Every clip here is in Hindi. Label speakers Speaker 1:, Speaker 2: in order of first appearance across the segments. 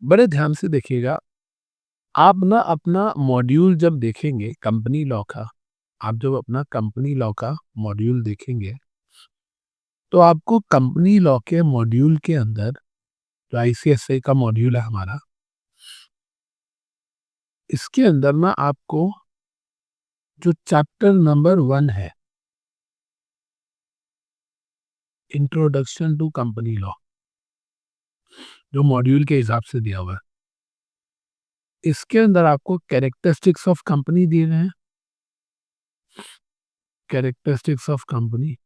Speaker 1: बड़े ध्यान से देखिएगा। आप ना अपना मॉड्यूल जब देखेंगे कंपनी लॉ का, आप जब अपना कंपनी लॉ का मॉड्यूल देखेंगे, तो आपको कंपनी लॉ के मॉड्यूल के अंदर जो आईसीएसए का मॉड्यूल है हमारा, इसके अंदर ना आपको जो चैप्टर नंबर 1 है, इंट्रोडक्शन टू कंपनी लॉ, जो मॉड्यूल के हिसाब से दिया हुआ है, इसके अंदर आपको कैरेक्टरिस्टिक्स ऑफ कंपनी दिए गए हैं। कैरेक्टरिस्टिक्स ऑफ कंपनी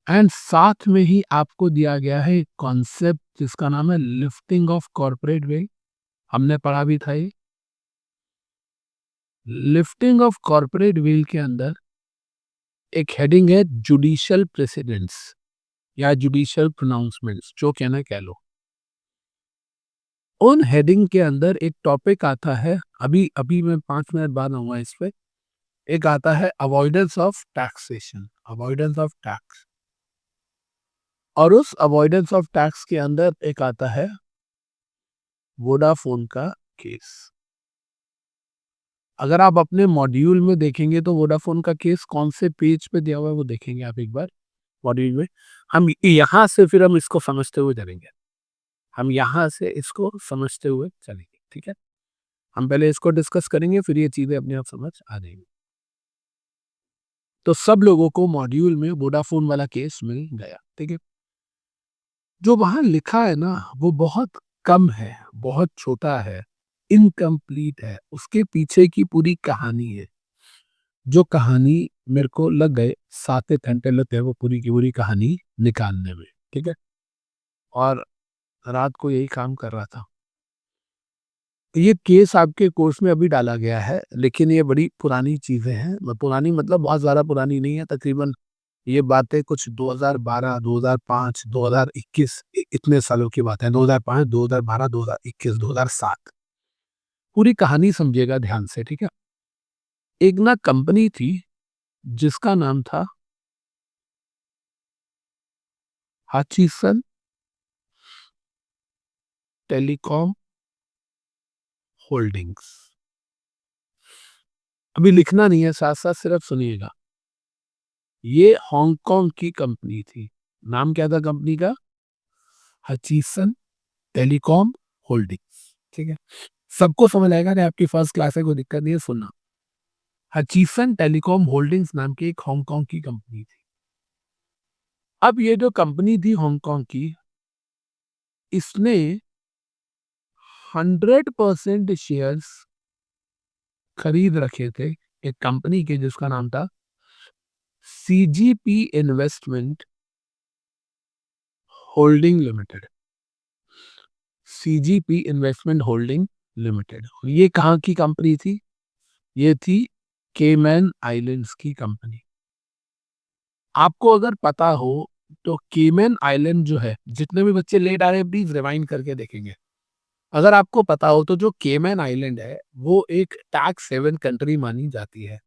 Speaker 1: एंड साथ में ही आपको दिया गया है एक कॉन्सेप्ट जिसका नाम है लिफ्टिंग ऑफ कॉर्पोरेट वेल्थ। हमने पढ़ा भी था ये। लिफ्टिंग ऑफ कॉर्पोरेट वेल्थ के अंदर एक हेडिंग है जुडिशियल प्रेसिडेंट्स या जुडिशियल प्रोनाउंसमेंट्स, जो कहना कह लो। उन हेडिंग के अंदर एक टॉपिक आता है, अभी अभी मैं 5 मिनट बाद आऊंगा इस पे। एक आता है avoidance of taxation, avoidance of tax. और उस अवॉइडेंस ऑफ टैक्स के अंदर एक आता है वोडाफोन का केस। अगर आप अपने मॉड्यूल में देखेंगे तो वोडाफोन का केस कौन से पेज पे दिया हुआ है वो देखेंगे आप एक बार मॉड्यूल में। हम यहाँ से फिर हम इसको समझते हुए चलेंगे। हम यहाँ से इसको समझते हुए चलेंगे, ठीक है। हम पहले इसको डिस्कस करेंगे, फिर ये चीजें अपने आप समझ आ जाएंगी। तो सब लोगों को मॉड्यूल में वोडाफोन वाला केस मिल गया, ठीक है। जो वहां लिखा है ना वो बहुत कम है, बहुत छोटा है, इनकम्प्लीट है। उसके पीछे की पूरी कहानी है, जो कहानी मेरे को लग गए 7 एक घंटे लग गए वो पूरी की पूरी कहानी निकालने में, ठीक है। और रात को यही काम कर रहा था। ये केस आपके कोर्स में अभी डाला गया है, लेकिन ये बड़ी पुरानी चीजें हैं। पुरानी मतलब बहुत ज्यादा पुरानी नहीं है, तकरीबन ये बातें कुछ 2012, 2005, 2021 इतने सालों की बात है। 2005, 2012, 2021, 2007। पूरी कहानी समझिएगा ध्यान से, ठीक है। एक ना कंपनी थी जिसका नाम था हचिसन टेलीकॉम होल्डिंग्स। अभी लिखना नहीं है, साथ साथ सिर्फ सुनिएगा। ये हांगकांग की कंपनी थी। नाम क्या था कंपनी का? हचिसन टेलीकॉम होल्डिंग्स, ठीक है। सबको समझ आएगा नहीं, आपकी फर्स्ट क्लास है, कोई दिक्कत नहीं है, सुनना। हचिसन टेलीकॉम होल्डिंग्स नाम की एक हांगकांग की कंपनी थी। अब ये जो कंपनी थी हांगकांग की, इसने 100% शेयर्स खरीद रखे थे एक कंपनी के जिसका नाम था CGP investment holding limited. CGP investment holding limited, ये कहाँ की कंपनी थी? ये थी केमैन आइलैंड्स की कंपनी। आपको अगर पता हो तो केमैन आइलैंड जो है, जितने भी बच्चे लेट आ रहे हैं प्लीज रिवाइंड करके देखेंगे। अगर आपको पता हो तो जो केमैन आइलैंड है वो एक टैक्स हेवन कंट्री मानी जाती है।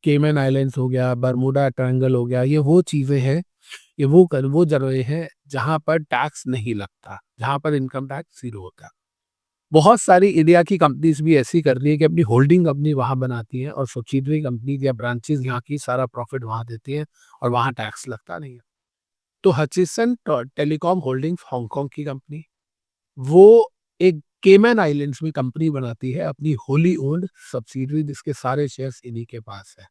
Speaker 1: केमैन आइलैंड्स हो गया, बरमूडा ट्रायंगल हो गया, ये वो चीजें हैं, ये वो जगह है जहां पर टैक्स नहीं लगता, जहां पर इनकम टैक्स जीरो होता है। बहुत सारी इंडिया की कंपनीज भी ऐसी कर रही है कि अपनी होल्डिंग अपनी वहां बनाती हैं और सब्सिडरी कंपनी या ब्रांचेस यहाँ की सारा प्रॉफिट वहां देती हैं और वहां टैक्स लगता नहीं है। तो हचिसन टेलीकॉम होल्डिंग्स हांगकांग की कंपनी, वो एक केमैन आइलैंड्स में कंपनी बनाती है अपनी होली ओन्ड सब्सिडरी, जिसके सारे शेयर्स इन्हीं के पास है।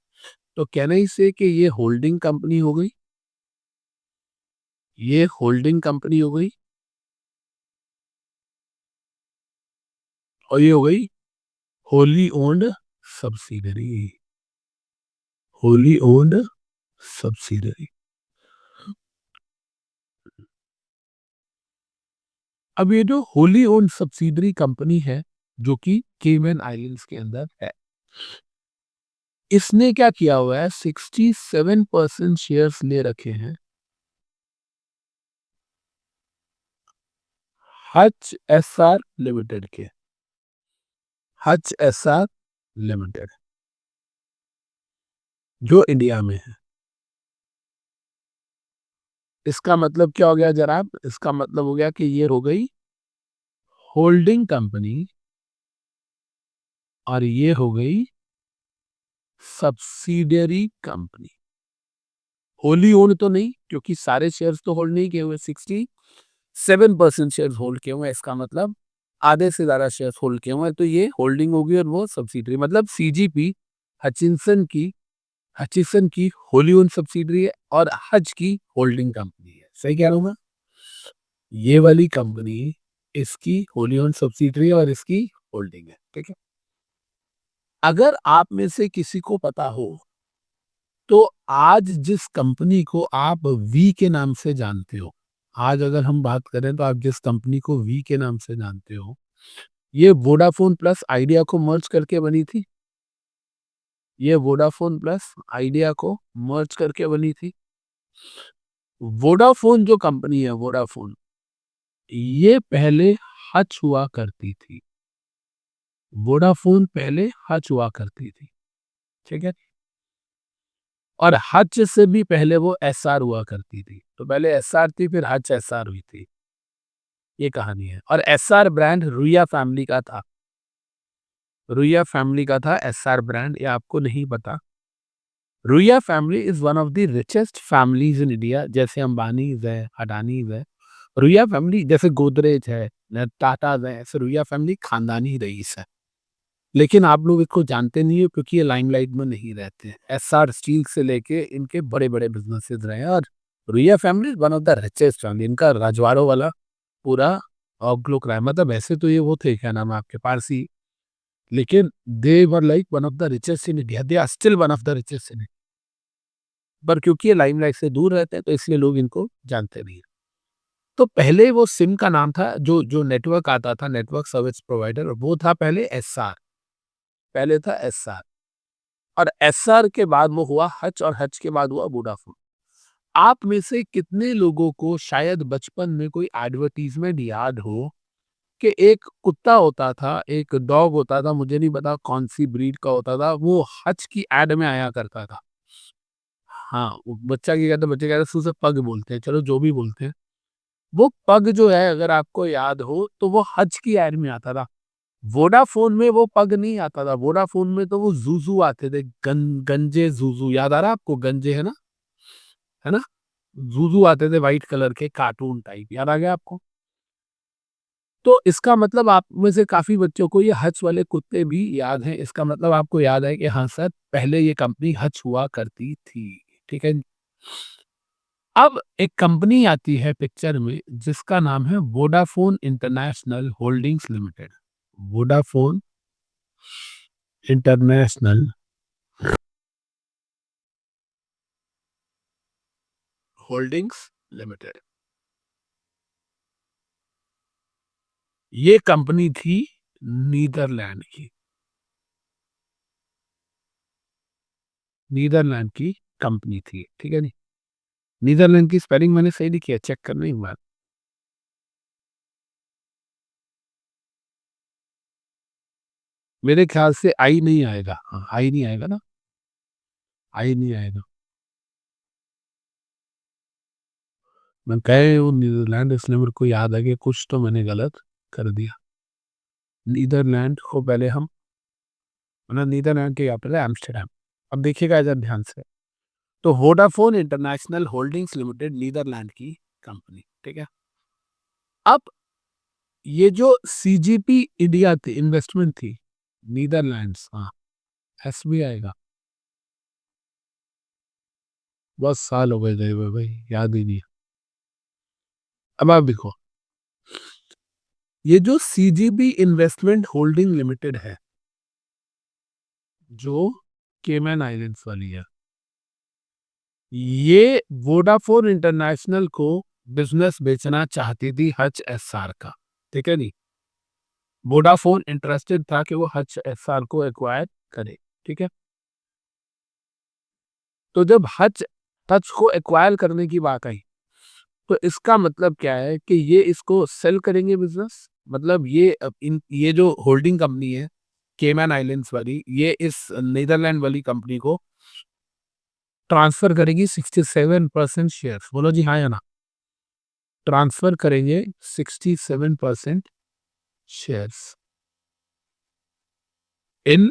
Speaker 1: तो कहना ही से कि ये होल्डिंग कंपनी हो गई, ये होल्डिंग कंपनी हो गई, और ये हो गई wholly owned subsidiary, wholly owned subsidiary. अब ये जो होली ओन्ड सब्सिडरी कंपनी है जो कि केमैन आइलैंड्स के अंदर है, इसने क्या किया हुआ है, 67% शेयर्स ले रखे हैं हच एसआर लिमिटेड के। हच एसआर लिमिटेड जो इंडिया में है। इसका मतलब क्या हो गया जनाब? इसका मतलब हो गया कि ये हो गई होल्डिंग कंपनी और ये हो गई सब्सिडियरी कंपनी। होली ओन तो नहीं, क्योंकि सारे शेयर्स तो होल्ड नहीं किए हुए, 67% शेयर्स होल्ड किए हुए हैं, इसका मतलब आधे से ज्यादा शेयर्स होल्ड किए हुए हैं, तो ये होल्डिंग होगी और वो सब्सिडरी, मतलब सीजीपी हचिसन की होली ओन सब्सिडरी है और हज की होल्डिंग कंपनी है। सही कह रहा हूँ मैं? ये वाली कंपनी इसकी होली ओन सब्सिडरी है और इसकी होल्डिंग है। ठीक है, अगर आप में से किसी को पता हो तो आज जिस कंपनी को आप वी के नाम से जानते हो, आज अगर हम बात करें तो आप जिस कंपनी को वी के नाम से जानते हो, ये वोडाफोन प्लस आइडिया को मर्ज करके बनी थी। ये वोडाफोन प्लस आइडिया को मर्ज करके बनी थी। वोडाफोन जो कंपनी है, वोडाफोन, ये पहले हच हुआ करती थी। वोडाफोन पहले हच हुआ करती थी। ठीक है, और हच से भी पहले वो एसआर हुआ करती थी। तो पहले एसआर थी, फिर हच एसआर हुई थी। ये कहानी है। और एसआर ब्रांड रुइया फैमिली का था। रुइया फैमिली का था एसआर ब्रांड, ये आपको नहीं पता। Ruia family is one of the richest families in India. जैसे अंबानीज है, अडानीज है, रुइया फैमिली, जैसे गोदरेज है, टाटा है, ऐसे रुइया फैमिली खानदानी रईस है। लेकिन आप लोग इसको जानते नहीं हो क्योंकि ये लाइमलाइट में नहीं रहते। एसआर स्टील से लेके इनके बड़े बड़े बिजनेसेस रहे हैं। और Ruia family one of the richest family. इनका रजवाड़ों वाला पूरा आउटलुक रहा है। मतलब ऐसे तो ये वो थे, क्या नाम है आपके, पारसी, लेकिन they were like one of the richest in India. They are still one of the richest in. पर क्योंकि ये लाइमलाइट से दूर रहते हैं तो इसलिए लोग इनको जानते नहीं। तो पहले वो सिम का नाम था, जो जो नेटवर्क आता था, नेटवर्क सर्विस प्रोवाइडर, वो था पहले एसआर। पहले था एसआर, और एसआर के बाद वो हुआ हच, और हच के बाद हुआ वोडाफोन। आप में से कितने लोगों को शायद बचपन में कोई एडवर्टीजमेंट याद हो कि एक कुत्ता होता था, एक डॉग होता था, मुझे नहीं पता कौन सी ब्रीड का होता था, वो हच की एड में आया करता था। हाँ, वो बच्चा क्या कहता, बच्चे कहते हैं उसे पग बोलते हैं, चलो जो भी बोलते हैं। वो पग जो है, अगर आपको याद हो, तो वो हज की एड में आता था। वोडाफोन में वो पग नहीं आता था। वोडाफोन में तो वो जूजू आते थे, गंजे जूजू, याद आ रहा है आपको? गंजे है ना, है ना? जूजू आते थे व्हाइट कलर के, कार्टून टाइप, याद आ गया आपको? तो इसका मतलब आप में से काफी बच्चों को ये हच वाले कुत्ते भी याद हैं। इसका मतलब आपको याद है कि हाँ सर, पहले ये कंपनी हच हुआ करती थी। ठीक है, अब एक कंपनी आती है पिक्चर में जिसका नाम है Vodafone International Holdings limited. Vodafone International Holdings limited, ये कंपनी थी नीदरलैंड की। नीदरलैंड की कंपनी थी, ठीक है नहीं? नीदरलैंड की स्पेलिंग मैंने सही लिखी है, चेक करना एक बार। मेरे ख्याल से आई नहीं आएगा। हाँ, आई नहीं आएगा ना, आई नहीं आएगा। मैं कहे वो नीदरलैंड, इसलिए मेरे को याद है कि कुछ तो मैंने गलत कर दिया। नीदरलैंड को पहले हम, मतलब नीदरलैंड के कैपिटल है एम्स्टर्डम। अब देखिएगा इधर ध्यान से। तो Vodafone International Holdings Limited Netherland की कंपनी, ठीक है। अब ये जो सीजीपी इंडिया थी, इन्वेस्टमेंट थी, नीदरलैंड्स, हाँ, एस भी आएगा। बहुत साल हो गए हुए भाई, याद ही नहीं है। अब आप देखो, ये जो सीजीबी इन्वेस्टमेंट होल्डिंग लिमिटेड है, जो केमैन आइलैंड्स वाली है, ये वोडाफोन इंटरनेशनल को बिजनेस बेचना चाहती थी हच एसआर का। ठीक है नहीं? वोडाफोन इंटरेस्टेड था कि वो हच एसआर को एक्वायर करे। ठीक है, तो जब हच हच को एक्वायर करने की बात आई, तो इसका मतलब क्या है कि ये इसको सेल करेंगे बिजनेस। मतलब ये ये जो होल्डिंग कंपनी है केमैन आइलैंड्स वाली, ये इस नीदरलैंड वाली कंपनी को ट्रांसफर करेगी 67% शेयर। बोलो जी हाँ या ना? ट्रांसफर करेंगे 67% shares in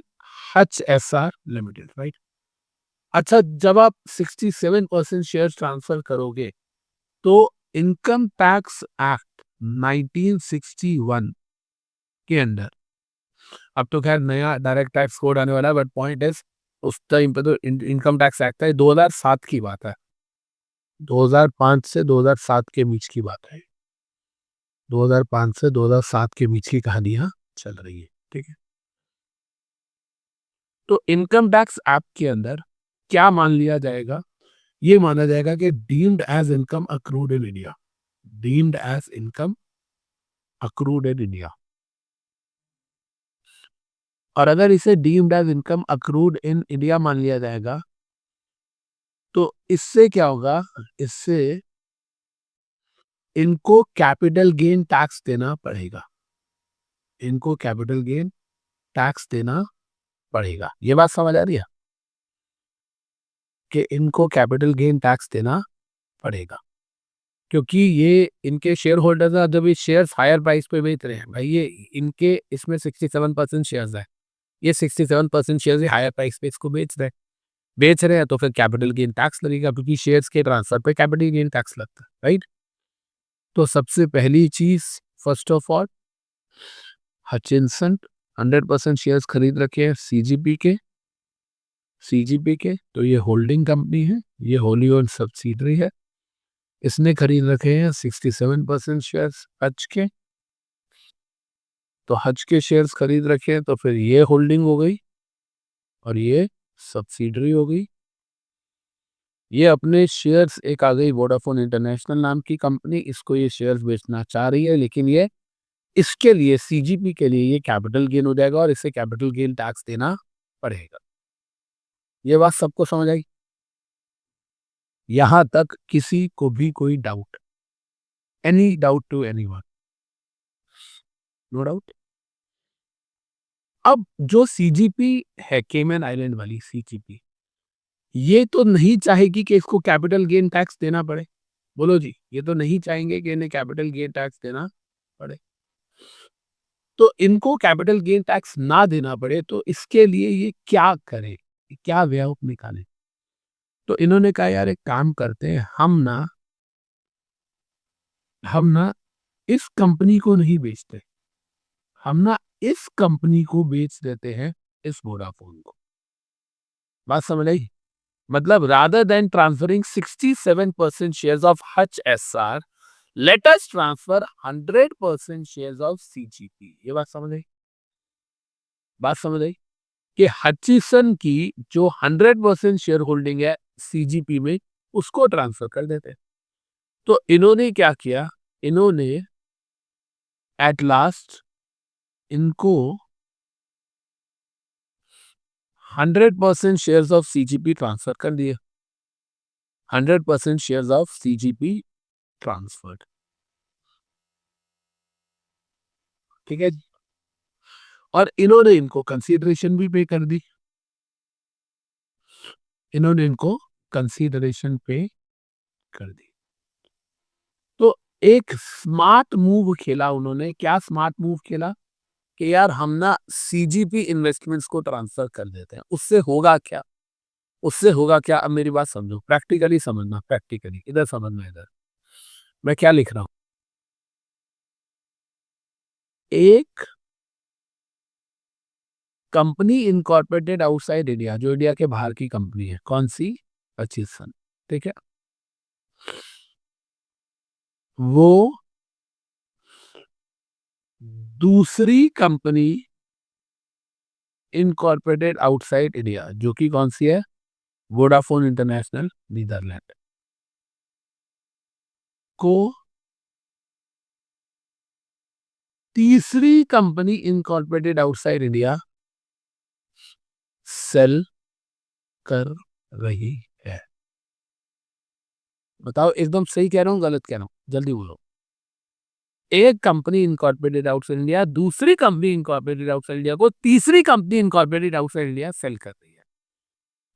Speaker 1: HSR Limited, right? अच्छा, जब आप 67% शेयर ट्रांसफर करोगे तो इनकम टैक्स एक्ट 1961 के अंदर, अब तो खैर नया डायरेक्ट टैक्स कोड आने वाला है, बट पॉइंट इज उस टाइम पे तो इनकम टैक्स एक्ट है, 2007 की बात है, 2005 से 2007 के बीच की बात है, 2005 से 2007 के बीच की कहानियां चल रही है, ठीक है। तो इनकम टैक्स एक्ट के अंदर क्या मान लिया जाएगा, ये माना जाएगा कि deemed as income accrued in India, deemed as income accrued in India. और अगर इसे deemed as income accrued in India मान लिया जाएगा तो इससे क्या होगा, इससे इनको कैपिटल गेन टैक्स देना पड़ेगा, इनको कैपिटल गेन टैक्स देना पड़ेगा। ये बात समझ आ रही है कि इनको कैपिटल गेन टैक्स देना पड़ेगा, क्योंकि ये इनके शेयर होल्डर्स हैं, जब ये शेयर्स हायर प्राइस पे बेच रहे हैं भाई, ये इनके इसमें 67% शेयर्स है, ये 67% शेयर्स हायर प्राइस पे इसको बेच रहे हैं, तो फिर कैपिटल गेन टैक्स लगेगा, क्योंकि शेयर्स के ट्रांसफर पे कैपिटल गेन टैक्स लगता है, राइट। तो सबसे पहली चीज, first of all, Hutchinson 100% shares खरीद रखे हैं सीजीपी के, तो ये होल्डिंग कंपनी है, ये होली ओन्ड सब्सिडरी है, इसने खरीद रखे हैं 67% शेयर्स हज के, तो हज के शेयर्स खरीद रखे हैं, तो फिर ये होल्डिंग हो गई और ये सब्सिडरी हो गई। ये अपने शेयर्स, एक आ गई वोडाफोन इंटरनेशनल नाम की कंपनी, इसको ये शेयर्स बेचना चाह रही है, लेकिन ये इसके लिए सीजीपी के लिए ये कैपिटल गेन हो जाएगा और इसे कैपिटल गेन टैक्स देना पड़ेगा। ये बात सबको समझ आई? यहां तक किसी को भी कोई doubt? Any doubt to anyone? No doubt. अब जो सीजीपी है, केमन आइलैंड वाली सीजीपी, ये तो नहीं चाहेगी कि इसको कैपिटल गेन टैक्स देना पड़े। बोलो जी, ये तो नहीं चाहेंगे कि इन्हें कैपिटल गेन टैक्स देना पड़े। तो इनको कैपिटल गेन टैक्स ना देना पड़े, तो इसके लिए ये क्या करें, क्या वे आउट निकालें? तो इन्होंने कहा यार एक काम करते हैं, हम ना इस कंपनी को नहीं बेचते, हम ना इस कंपनी को बेच देते हैं, इस वोडाफोन को। बात समझ आई? मतलब rather than transferring 67% shares of Hutch SR, let us transfer 100% shares of CGP. ये बात समझ आई? बात समझ आई कि हचिसन की जो 100% शेयर होल्डिंग है सीजीपी में, उसको ट्रांसफर कर देते हैं। तो इन्होंने क्या किया, इन्होंने एट लास्ट इनको 100% शेयर्स ऑफ सीजीपी ट्रांसफर कर दिए, 100% शेयर्स ऑफ सीजीपी ट्रांसफर्ड, ठीक है। और इन्होंने इनको कंसीडरेशन भी पे कर दी, इन्होंने इनको कंसीडरेशन पे कर दी। तो एक स्मार्ट मूव खेला उन्होंने। क्या स्मार्ट मूव खेला कि यार हम ना सीजीपी इन्वेस्टमेंट्स को ट्रांसफर कर देते हैं। उससे होगा क्या, उससे होगा क्या, अब मेरी बात समझो, प्रैक्टिकली समझना, प्रैक्टिकली इधर समझना, इधर मैं क्या लिख रहा हूं। एक कंपनी इनकॉर्पोरेटेड आउटसाइड इंडिया, जो इंडिया के बाहर की कंपनी है, कौन सी? हचिंसन, ठीक है। वो दूसरी कंपनी इनकॉर्पोरेटेड आउटसाइड इंडिया, जो कि कौन सी है? वोडाफोन इंटरनेशनल नीदरलैंड को तीसरी company incorporated outside India sell कर रही है। बताओ एकदम सही कह रहा हूँ गलत कह रहा हूँ? जल्दी बोलो। एक कंपनी इनकॉर्पोरेटेड आउटसाइड इंडिया दूसरी कंपनी इनकॉर्पोरेटेड आउटसाइड इंडिया को तीसरी company incorporated outside India sell कर रही है।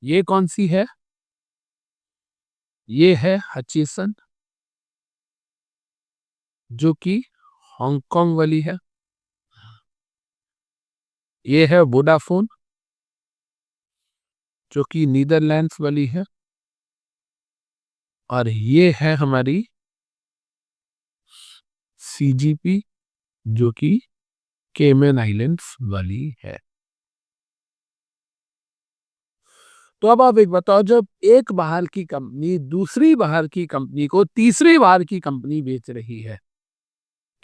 Speaker 1: ये कौन सी है? ये है हचिंसन, जो कि हांगकांग वाली है। ये है वोडाफोन जो कि नीदरलैंड्स वाली है, और ये है हमारी सीजीपी जो कि केमन आइलैंड्स वाली है। तो अब आप एक बताओ, जब एक बाहर की कंपनी दूसरी बाहर की कंपनी को तीसरी बाहर की कंपनी बेच रही है,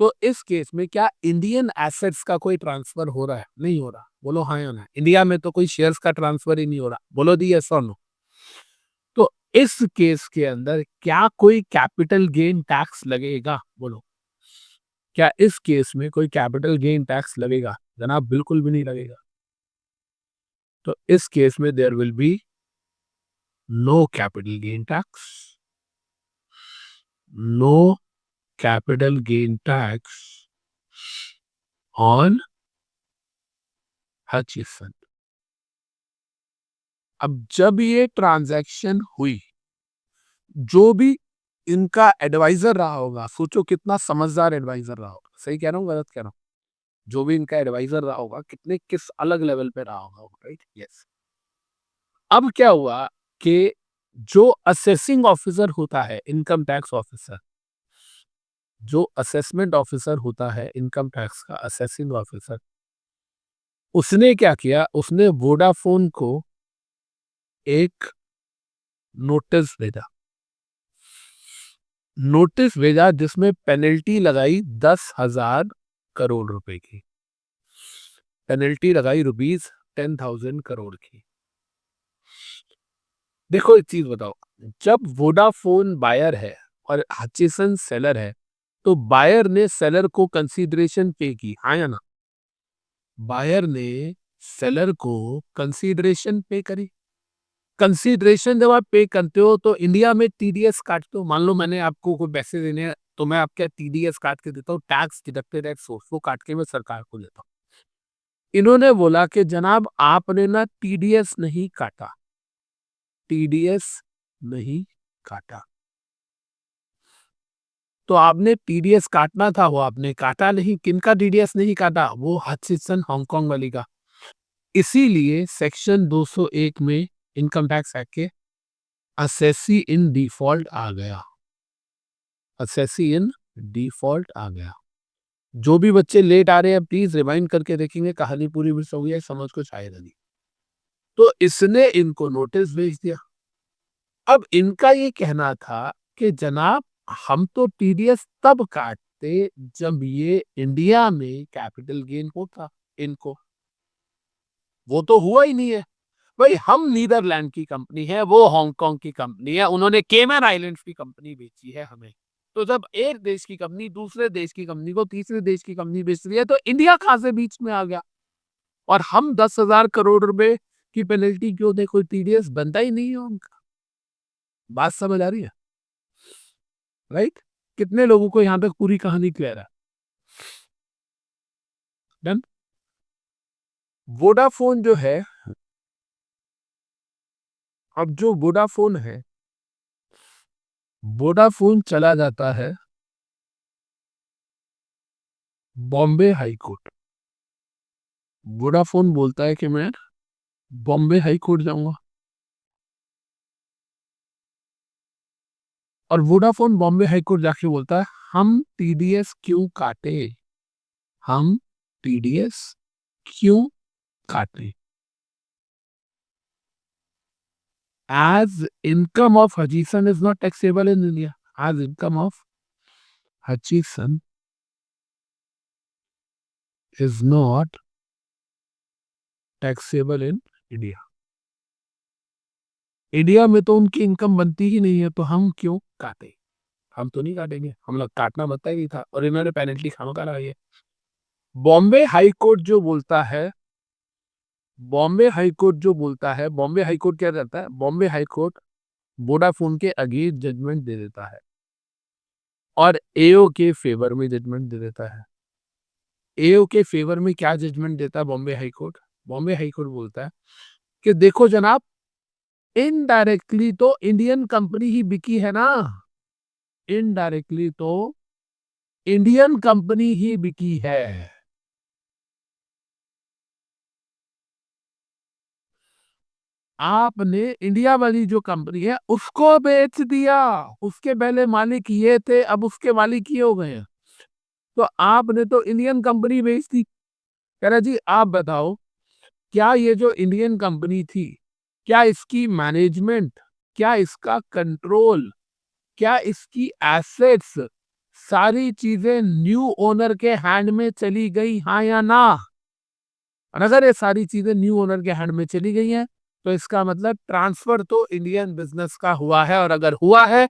Speaker 1: तो इस केस में क्या इंडियन एसेट्स का कोई ट्रांसफर हो रहा है? नहीं हो रहा। बोलो हाँ या ना। इंडिया में तो कोई शेयर्स का ट्रांसफर ही नहीं हो रहा। बोलो दी यस और नो। तो इस केस के अंदर क्या कोई कैपिटल गेन टैक्स लगेगा? बोलो, क्या इस केस में कोई कैपिटल गेन टैक्स लगेगा? जनाब बिल्कुल भी नहीं लगेगा। तो इस केस में there will be no capital gain tax, no capital gain tax on Hutchison. अब जब ये ट्रांजैक्शन हुई, जो भी इनका एडवाइजर रहा होगा, सोचो कितना समझदार एडवाइजर रहा होगा। सही कह रहा हूँ, गलत कह रहा हूँ? जो भी इनका एडवाइजर रहा होगा, कितने किस अलग लेवल पे रहा होगा, राइट? यस। अब क्या हुआ कि जो असेसिंग ऑफिसर होता है, इनकम टैक्स ऑफिसर, जो असेसमेंट ऑफिसर होता है इनकम टैक्स का, असेसिंग ऑफिसर, उसने क्या किया? उसने वोडाफोन को एक नोटिस भेजा। नोटिस भेजा जिसमें पेनल्टी लगाई 10,000 करोड़ रुपए की। पेनल्टी लगाई ₹10,000 करोड़ की। देखो एक चीज बताओ, जब वोडाफोन बायर है और हचिसन सेलर है, तो बायर ने सेलर को कंसीडरेशन पे की, हाँ या ना? बायर ने सेलर को कंसीडरेशन पे करी। कंसीडरेशन जब आप पे करते हो तो इंडिया में टीडीएस काटते हो। मान लो मैंने आपको कोई पैसे देने हैं, तो मैं आपके टीडीएस काट के देता हूँ, टैक्स डिडक्टेड एट सोर्स, वो काट के मैं सरकार को देता हूँ। इन्होंने बोला कि जनाब आपने ना टीडीएस नहीं काटा, टीडीएस नहीं काटा। तो आपने टीडीएस काटना था, वो आपने काटा नहीं। किनका टीडीएस नहीं काटा? वो हचिसन हांगकांग वाली का। इसीलिए सेक्शन 201 में इनकम टैक्स एक्ट के असेसी इन डिफॉल्ट आ गया। असेसी इन डिफॉल्ट आ गया। जो भी बच्चे लेट आ रहे हैं प्लीज रिवाइंड करके देखेंगे, कहानी पूरी मिस हो गई है, समझ कुछ आएगा नहीं। तो इसने इनको नोटिस भेज दिया। अब इनका ये कहना था कि जनाब हम तो टीडीएस तब काटते जब ये इंडिया में कैपिटल गेन होता। इनको वो तो हुआ ही नहीं है। भाई हम नीदरलैंड की कंपनी है, वो हांगकांग की कंपनी है, उन्होंने केमन आइलैंड्स की कंपनी बेची है हमें। तो जब एक देश की कंपनी दूसरे देश की कंपनी को तीसरे देश की कंपनी बेच रही है, तो इंडिया कहां से बीच में आ गया? और हम 10,000 करोड़ रुपए की पेनल्टी क्यों दे? कोई टीडीएस बनता ही नहीं है उनका। बात समझ आ रही है? राइट? कितने लोगों को यहां तक पूरी कहानी क्लियर है? डन। वोडाफोन जो है, अब जो वोडाफोन है, वोडाफोन चला जाता है बॉम्बे हाई कोर्ट। वोडाफोन बोलता है कि मैं बॉम्बे हाई कोर्ट जाऊंगा, और वोडाफोन बॉम्बे हाई कोर्ट जाके बोलता है हम टीडीएस क्यों काटे, हम टीडीएस क्यों काटे? as income of Hutchison is not taxable in India, as income of Hutchison is not taxable in India। India में तो उनकी इनकम बनती ही नहीं है, तो हम क्यों काटे? हम तो नहीं काटेंगे, हम लोग काटना बनता ही नहीं था, और इन्होंने पेनल्टी खानों का लगाई है। बॉम्बे हाई कोर्ट जो बोलता है, बॉम्बे हाई कोर्ट जो बोलता है, बॉम्बे हाई कोर्ट क्या करता है? बॉम्बे हाई कोर्ट वोडाफोन के अगेंस्ट जजमेंट दे देता है, और एओ के फेवर में जजमेंट दे देता है। एओ के फेवर में क्या जजमेंट देता है Bombay high court? Bombay high court बोलता है कि देखो जनाब, इनडायरेक्टली तो इंडियन कंपनी ही बिकी है ना, इनडायरेक्टली तो इंडियन कंपनी ही बिकी है। आपने इंडिया वाली जो कंपनी है उसको बेच दिया। उसके पहले मालिक ये थे, अब उसके मालिक ये हो गए हैं। तो आपने तो इंडियन कंपनी बेच दी। कह रहा जी आप बताओ, क्या ये जो इंडियन कंपनी थी, क्या इसकी मैनेजमेंट, क्या इसका कंट्रोल, क्या इसकी एसेट्स, सारी चीजें न्यू ओनर के हैंड में चली गई, हाँ या ना? और अगर ये सारी चीजें न्यू ओनर के हैंड में चली गई हैं, तो इसका मतलब ट्रांसफर तो इंडियन बिजनेस का हुआ है, और अगर हुआ है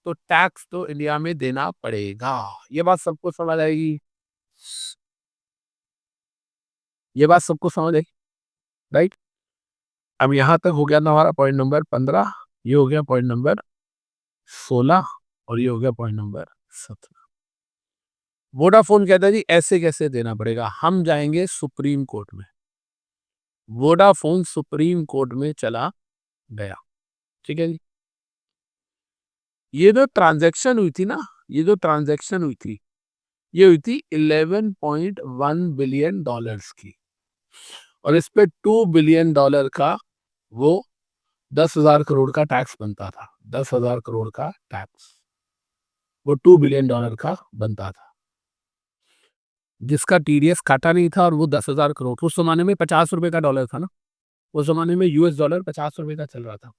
Speaker 1: तो टैक्स तो इंडिया में देना पड़ेगा। ये बात सबको समझ आएगी? ये बात सबको समझ आएगी, राइट? अब यहां तक हो गया ना हमारा पॉइंट नंबर 15, ये हो गया पॉइंट नंबर 16, और ये हो गया पॉइंट नंबर 17। वोडाफोन कहता है जी ऐसे कैसे देना पड़ेगा, हम जाएंगे सुप्रीम कोर्ट में। वोडाफोन सुप्रीम कोर्ट में चला गया, ठीक है जी। ये जो ट्रांजैक्शन हुई थी ना, ये जो ट्रांजैक्शन हुई थी, ये हुई थी 11.1 बिलियन डॉलर्स की, और इस पे $2 बिलियन का वो 10,000 करोड़ का टैक्स बनता था। 10,000 करोड़ का टैक्स वो $2 बिलियन का बनता था, जिसका टीडीएस काटा नहीं था, और वो 10,000 करोड़ उस जमाने में ₹50 का डॉलर था ना। उस जमाने में यूएस डॉलर ₹50 का चल रहा था,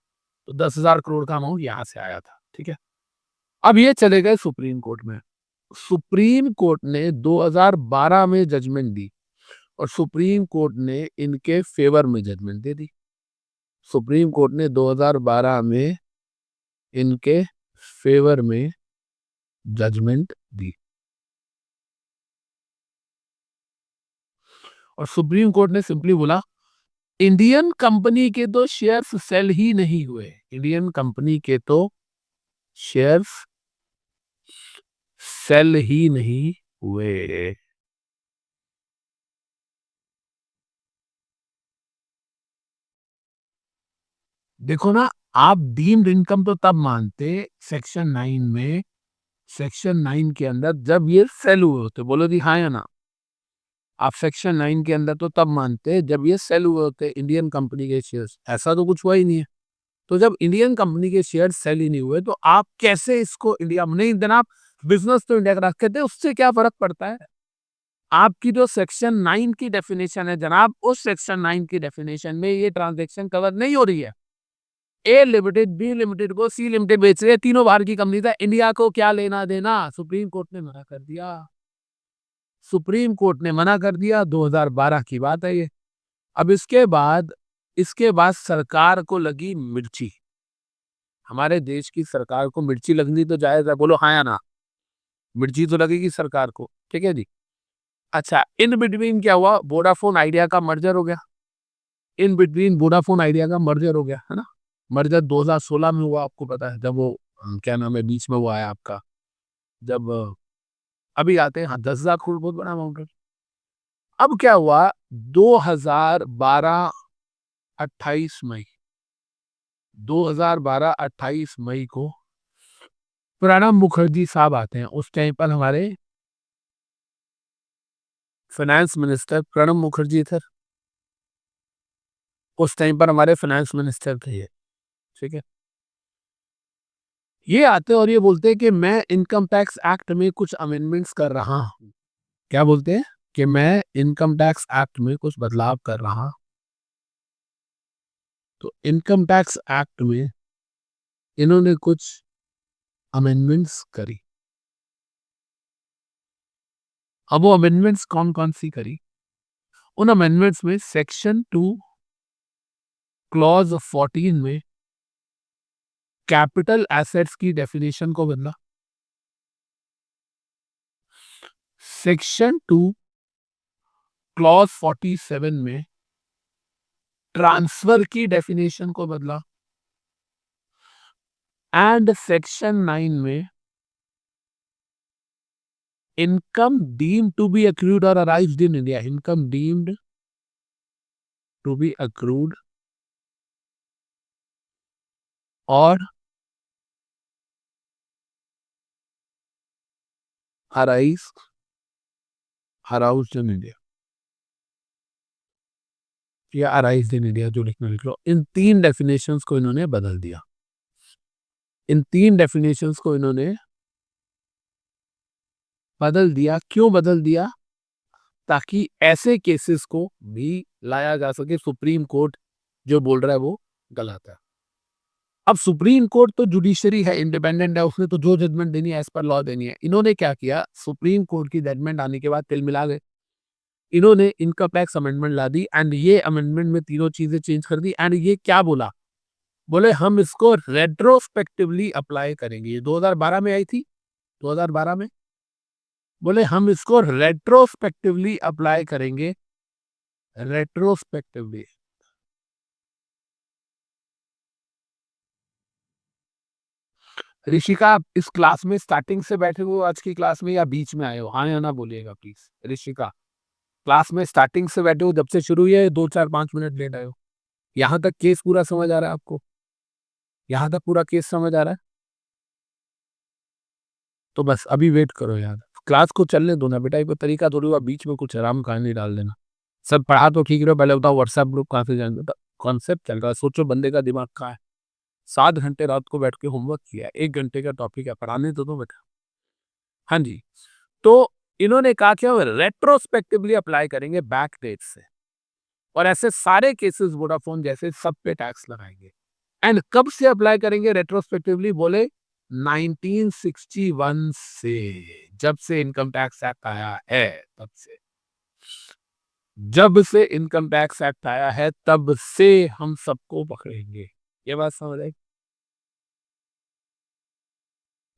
Speaker 1: तो 10,000 करोड़ का अमाउंट यहाँ से आया था, ठीक है। अब ये चले गए सुप्रीम कोर्ट में। सुप्रीम कोर्ट ने 2012 में जजमेंट दी, और सुप्रीम कोर्ट ने इनके फेवर में जजमेंट दे दी। सुप्रीम कोर्ट ने 2012 में इनके फेवर में जजमेंट दी, और सुप्रीम कोर्ट ने सिंपली बोला इंडियन कंपनी के तो शेयर्स सेल ही नहीं हुए। इंडियन कंपनी के तो शेयर्स सेल ही नहीं हुए। देखो ना, आप डीम्ड इनकम तो तब मानते सेक्शन 9 में, सेक्शन 9 के अंदर जब ये सेल हुए होते। बोलो जी हाँ या ना? आप सेक्शन 9 के अंदर तो तब मानते जब ये सेल हुए होते इंडियन कंपनी के शेयर्स। ऐसा तो कुछ हुआ ही नहीं है। तो जब इंडियन कंपनी के शेयर सेल ही नहीं हुए, तो आप कैसे इसको इंडिया में नहीं जनाब? बिजनेस तो इंडिया का रखते थे, उससे क्या फर्क पड़ता है? आपकी जो सेक्शन 9 की डेफिनेशन है जनाब, उस सेक्शन 9 की डेफिनेशन में ये ट्रांजैक्शन कवर नहीं हो रही है। ए लिमिटेड, बी लिमिटेड को सी लिमिटेड बेच रहे, तीनों बाहर की कंपनी था, इंडिया को क्या लेना देना? सुप्रीम कोर्ट ने मना कर दिया। सुप्रीम कोर्ट ने मना कर दिया, 2012 की बात है ये। अब इसके बाद सरकार को लगी मिर्ची। हमारे देश की सरकार को मिर्ची लगनी तो जायज है, बोलो हाँ या ना? मिर्ची तो लगेगी सरकार को, ठीक है जी। अच्छा, इन बिटवीन क्या हुआ? वोडाफोन आइडिया का मर्जर हो गया। इन बिटवीन वोडाफोन आइडिया का मर्जर हो गया, है ना। मर्जर 2016 में हुआ, आपको पता है, जब वो क्या नाम है, बीच में वो आया आपका, जब अभी आते हैं, हाँ, 10,000 करोड़ बहुत बड़ा अमाउंट है। अब क्या हुआ? 2012 28 मई, 2012 28 मई को प्रणब मुखर्जी साहब आते हैं। उस टाइम पर हमारे फाइनेंस मिनिस्टर प्रणब मुखर्जी थे। उस टाइम पर हमारे फाइनेंस मिनिस्टर थे ये, ठीक है। ये आते और ये बोलते हैं कि मैं इनकम टैक्स एक्ट में कुछ अमेंडमेंट्स कर रहा हूँ। क्या बोलते हैं? कि मैं इनकम टैक्स एक्ट में कुछ बदलाव कर रहा हूं। तो इनकम टैक्स एक्ट में इन्होंने कुछ अमेंडमेंट्स करी। अब वो अमेंडमेंट्स कौन कौन सी करी? उन अमेंडमेंट्स में सेक्शन 2 क्लॉज 14 में कैपिटल एसेट्स की डेफिनेशन को बदला। सेक्शन 2 क्लॉज 47 में ट्रांसफर की डेफिनेशन को बदला। एंड सेक्शन 9 में income deemed to be accrued or arrived in India, income deemed to be accrued और arised in India। या अराइज्ड इन इंडिया, जो लिखना लिख लो। इन 3 डेफिनेशंस को इन्होंने बदल दिया। इन 3 डेफिनेशंस को इन्होंने बदल दिया। क्यों बदल दिया? ताकि ऐसे केसेस को भी लाया जा सके। सुप्रीम कोर्ट जो बोल रहा है वो गलत है। अब सुप्रीम कोर्ट तो जुडिशरी है, इंडिपेंडेंट है, उसने तो जो जजमेंट देनी है एज पर लॉ देनी है। इन्होंने क्या किया, सुप्रीम कोर्ट की जजमेंट आने के बाद तिल मिला गए। इन्होंने इनकम टैक्स अमेंडमेंट ला दी एंड ये अमेंडमेंट में तीनों चीजें चेंज कर दी। एंड ये क्या बोला, बोले हम इसको रेट्रोस्पेक्टिवली अप्लाई करेंगे। ये 2012 में आई थी, 2012 में बोले हम इसको रेट्रोस्पेक्टिवली अप्लाई करेंगे। रेट्रोस्पेक्टिवली। ऋषिका, आप इस क्लास में स्टार्टिंग से बैठे हो आज की क्लास में, या बीच में आए हो? हाँ या ना बोलिएगा प्लीज। ऋषिका, क्लास में स्टार्टिंग से बैठे हो, जब से शुरू हुई है, 2 4 5 मिनट लेट आए हो? यहाँ तक केस पूरा समझ आ रहा है आपको? यहाँ तक पूरा केस समझ आ रहा है? तो बस अभी वेट करो यार, क्लास को चलने दो ना बेटा। एक तरीका थोड़ी हुआ बीच में कुछ आराम कहानी डाल देना। सब पढ़ा तो ठीक रहो, पहले बताओ व्हाट्सएप ग्रुप कहाँ से जाएंगे? कॉन्सेप्ट चल रहा है, सोचो बंदे का दिमाग कहाँ है। 7 घंटे रात को बैठ के होमवर्क किया, 1 घंटे का टॉपिक है, पढ़ाने तो दो बेटा। हाँ जी, तो इन्होंने कहा क्या, रेट्रोस्पेक्टिवली अप्लाई करेंगे बैक डेट से, और ऐसे सारे केसेस वोडाफोन जैसे सब पे टैक्स लगाएंगे। एंड कब से अप्लाई करेंगे रेट्रोस्पेक्टिवली, बोले 1961 से, जब से इनकम टैक्स एक्ट आया है तब से। जब से इनकम टैक्स एक्ट आया है तब से हम सबको पकड़ेंगे। ये बात समझ आई?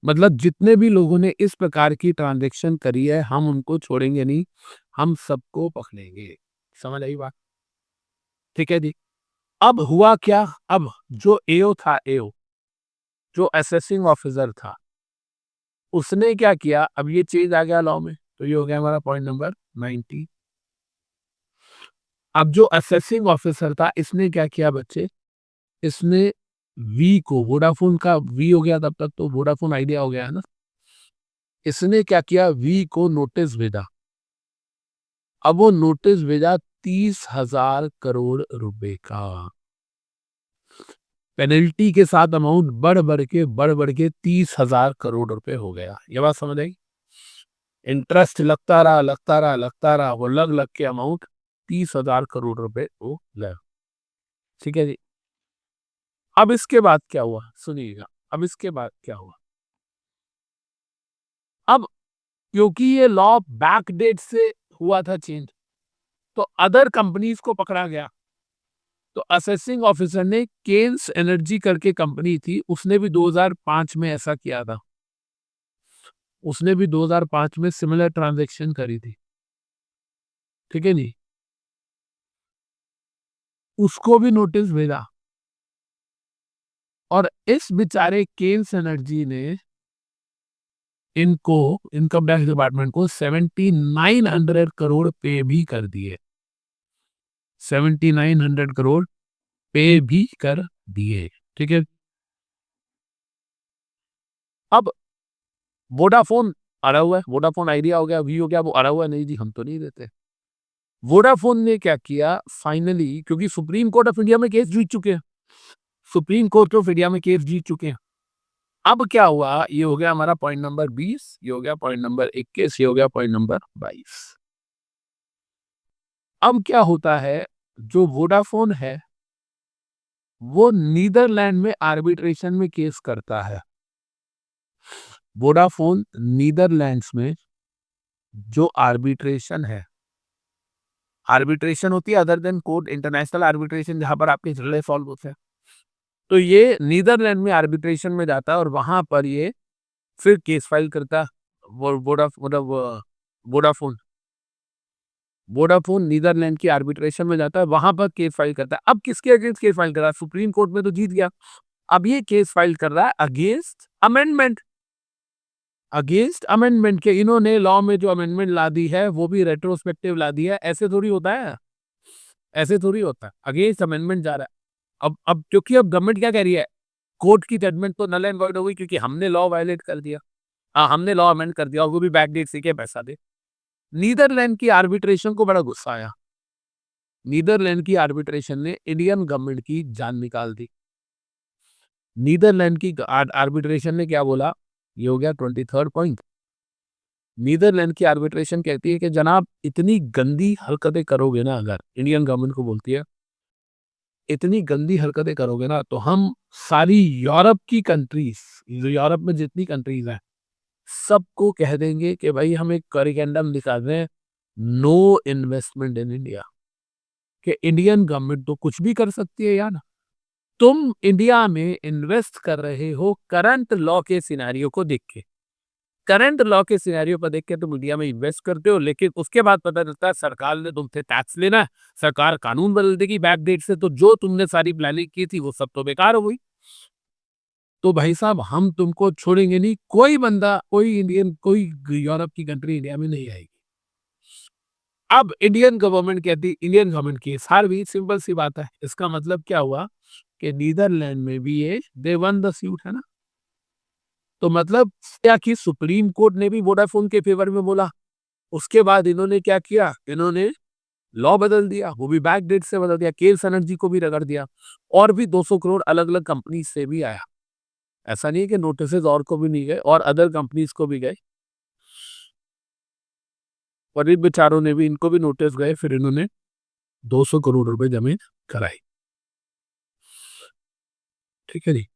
Speaker 1: मतलब जितने भी लोगों ने इस प्रकार की ट्रांजैक्शन करी है, हम उनको छोड़ेंगे नहीं, हम सबको पकड़ेंगे। समझ आई बात? ठीक है जी। अब हुआ क्या, अब जो एओ था, एओ जो असेसिंग ऑफिसर था, उसने क्या किया, अब ये चीज आ गया लॉ में, तो ये हो गया हमारा पॉइंट नंबर 90। अब जो असेसिंग ऑफिसर था, इसने क्या किया बच्चे, इसने वी को, वोडाफोन का वी हो गया तब तक, तो वोडाफोन आइडिया हो गया है ना। इसने क्या किया, वी को नोटिस भेजा। अब वो नोटिस भेजा 30,000 करोड़ रुपए का। पेनल्टी के साथ अमाउंट बढ़ बढ़ के 30,000 करोड़ रुपए हो गया। ये बात समझ आई? इंटरेस्ट लगता रहा, वो लग के अमाउंट 30,000 करोड़ रुपए हो गया। ठीक है जी। अब इसके बाद क्या हुआ, सुनिएगा। अब इसके बाद क्या हुआ, अब क्योंकि ये लॉ बैकडेट से हुआ था चेंज, तो अदर कंपनीज को पकड़ा गया। तो असेसिंग ऑफिसर ने, केन्स एनर्जी करके कंपनी थी, उसने भी 2005 में ऐसा किया था। उसने भी 2005 में सिमिलर ट्रांजैक्शन करी थी। ठीक है नहीं, उसको भी नोटिस भेजा। और इस बेचारे केन्स एनर्जी ने इनको, इनकम टैक्स डिपार्टमेंट को 7,900 करोड़ पे भी कर दिए। 7,900 करोड़ पे भी कर दिए। ठीक है। अब वोडाफोन अड़ा हुआ है, वोडाफोन आइडिया हो गया, वी हो गया, वो अड़ा हुआ है, नहीं जी हम तो नहीं देते। वोडाफोन ने क्या किया फाइनली, क्योंकि सुप्रीम कोर्ट ऑफ इंडिया में केस जीत चुके हैं, सुप्रीम कोर्ट ऑफ इंडिया में केस जीत चुके हैं। अब क्या हुआ, ये हो गया हमारा पॉइंट नंबर 20, ये हो गया पॉइंट नंबर 21, ये हो गया पॉइंट नंबर 22। अब क्या होता है, जो वोडाफोन है वो नीदरलैंड में आर्बिट्रेशन में केस करता है। वोडाफोन नीदरलैंड्स में जो आर्बिट्रेशन है, आर्बिट्रेशन होती है other than court, international arbitration, जहां पर आपके झगड़े सॉल्व होते हैं, तो ये नीदरलैंड में आर्बिट्रेशन में जाता है और वहां पर ये फिर केस फाइल करता है। वोडाफोन वोडाफोन नीदरलैंड की आर्बिट्रेशन में जाता है, वहां पर केस फाइल करता है। अब किसके अगेंस्ट केस फाइल कर रहा है, सुप्रीम कोर्ट में तो जीत गया, अब ये केस फाइल कर रहा है अगेंस्ट अमेंडमेंट, अगेंस्ट अमेंडमेंट के। इन्होंने लॉ में जो अमेंडमेंट ला दी है वो भी रेट्रोस्पेक्टिव ला दी है। ऐसे थोड़ी होता है, ऐसे थोड़ी होता है, अगेंस्ट अमेंडमेंट जा रहा है। अब क्योंकि अब गवर्नमेंट क्या कह रही है, कोर्ट की जजमेंट तो नल एंड वॉइड हो गई, क्योंकि हमने लॉ वायलेट कर दिया। हाँ, हमने लॉ अमेंड कर दिया, और वो भी बैकडेट से के पैसा दे। नीदरलैंड की आर्बिट्रेशन को बड़ा गुस्सा आया। नीदरलैंड की आर्बिट्रेशन ने इंडियन गवर्नमेंट की जान निकाल दी। नीदरलैंड की आर्बिट्रेशन ने क्या बोला, ये हो गया 23rd पॉइंट। नीदरलैंड की आर्बिट्रेशन कहती है कि जनाब इतनी गंदी हरकतें करोगे ना, अगर इंडियन गवर्नमेंट को बोलती है इतनी गंदी हरकतें करोगे ना, तो हम सारी यूरोप की कंट्रीज, यूरोप में जितनी कंट्रीज हैं सबको कह देंगे कि भाई हम एक करिकेंडम निकाल रहे हैं, नो इन्वेस्टमेंट इन इंडिया। कि इंडियन गवर्नमेंट तो कुछ भी कर सकती है यार, तुम इंडिया में इन्वेस्ट कर रहे हो करंट लॉ के सिनेरियो को देख के, करंट लॉ के सिनेरियो पर देख के तुम इंडिया में इन्वेस्ट करते हो, लेकिन उसके बाद पता चलता है सरकार ने तुमसे टैक्स लेना है, सरकार कानून बदल देगी बैक डेट से, तो जो तुमने सारी प्लानिंग की थी वो सब तो बेकार हो गई। तो भाई साहब हम तुमको छोड़ेंगे नहीं, कोई बंदा, कोई इंडियन, कोई यूरोप की कंट्री इंडिया में नहीं आएगी। अब इंडियन गवर्नमेंट कहती, इंडियन गवर्नमेंट की हार भी, सिंपल सी बात है। इसका मतलब क्या हुआ कि नीदरलैंड में भी ये दे वन द सूट, है ना। तो मतलब क्या कि सुप्रीम कोर्ट ने भी वोडाफोन के फेवर में बोला। उसके बाद इन्होंने क्या किया, इन्होंने लॉ बदल दिया, वो भी बैक डेट से बदल दिया, केल्स एनर्जी को भी रगड़ दिया, और भी 200 करोड़ अलग अलग कंपनी से भी आया। ऐसा नहीं है कि नोटिस और को भी नहीं गए, और अदर कंपनीज को भी गए, और इन बेचारों ने भी, इनको भी नोटिस गए, फिर इन्होंने 200 करोड़ रुपए जमीन कराई। ठीक है जी।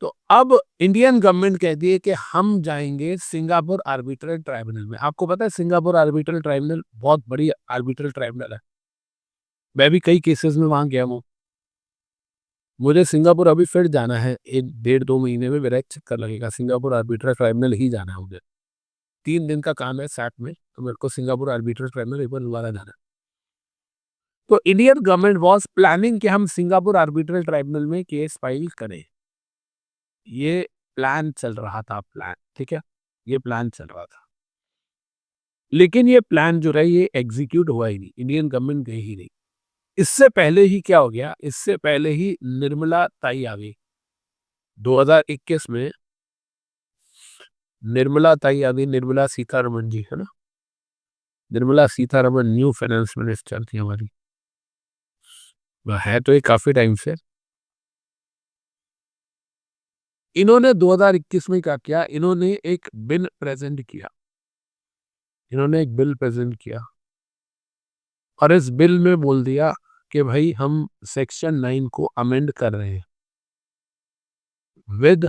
Speaker 1: तो अब इंडियन गवर्नमेंट कहती है कि हम जाएंगे सिंगापुर आर्बिट्रल ट्राइब्यूनल में। आपको पता है सिंगापुर आर्बिट्रल ट्राइब्यूनल बहुत बड़ी आर्बिट्रल ट्राइब्यूनल है। मैं भी कई केसेस में वहां गया हूँ। मुझे सिंगापुर अभी फिर जाना है, 1-1.5-2 महीने में मेरा एक चक्कर लगेगा, सिंगापुर आर्बिट्रल ट्राइब्यूनल ही जाना है मुझे। 3 दिन का काम है साथ में, तो मेरे को सिंगापुर आर्बिट्रल ट्राइब्यूनल एक बार दोबारा जाना है। तो इंडियन गवर्नमेंट वॉज प्लानिंग कि हम सिंगापुर आर्बिट्रल ट्राइब्यूनल में केस फाइल करें। ये प्लान चल रहा था, प्लान, ठीक है, ये प्लान चल रहा था। लेकिन ये प्लान जो है ये एग्जीक्यूट हुआ ही नहीं, इंडियन गवर्नमेंट गई ही नहीं। इससे पहले ही क्या हो गया, इससे पहले ही निर्मला ताई आ गई 2021 में। निर्मला ताई आ गई, निर्मला सीतारमण जी, है ना। Nirmala Sitharaman new finance minister थी हमारी, वह है तो ये काफी टाइम से। इन्होंने 2021 में क्या किया, इन्होंने एक बिल प्रेजेंट किया, इन्होंने एक बिल प्रेजेंट किया, और इस बिल में बोल दिया कि भाई हम सेक्शन 9 को अमेंड कर रहे हैं विद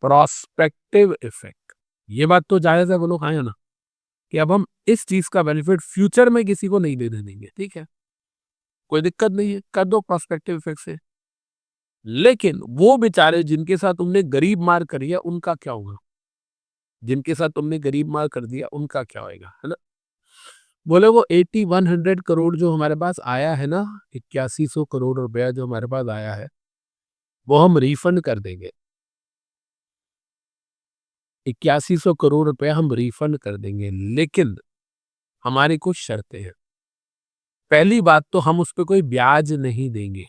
Speaker 1: प्रोस्पेक्टिव इफेक्ट। ये बात तो जायज है, बोलो हाँ या ना, कि अब हम इस चीज का बेनिफिट फ्यूचर में किसी को नहीं देने देंगे। ठीक है, कोई दिक्कत नहीं है, कर दो प्रोस्पेक्टिव इफेक्ट से। लेकिन वो बेचारे जिनके साथ तुमने गरीब मार करी है उनका क्या होगा, जिनके साथ तुमने गरीब मार कर दिया उनका क्या होगा, है ना। बोले वो 8100 करोड़ जो हमारे पास आया है ना, 8100 करोड़ रुपया जो हमारे पास आया है, वो हम रिफंड कर देंगे। 8100 करोड़ रुपया हम रिफंड कर देंगे, लेकिन हमारी कुछ शर्तें हैं। पहली बात तो हम उस पर कोई ब्याज नहीं देंगे।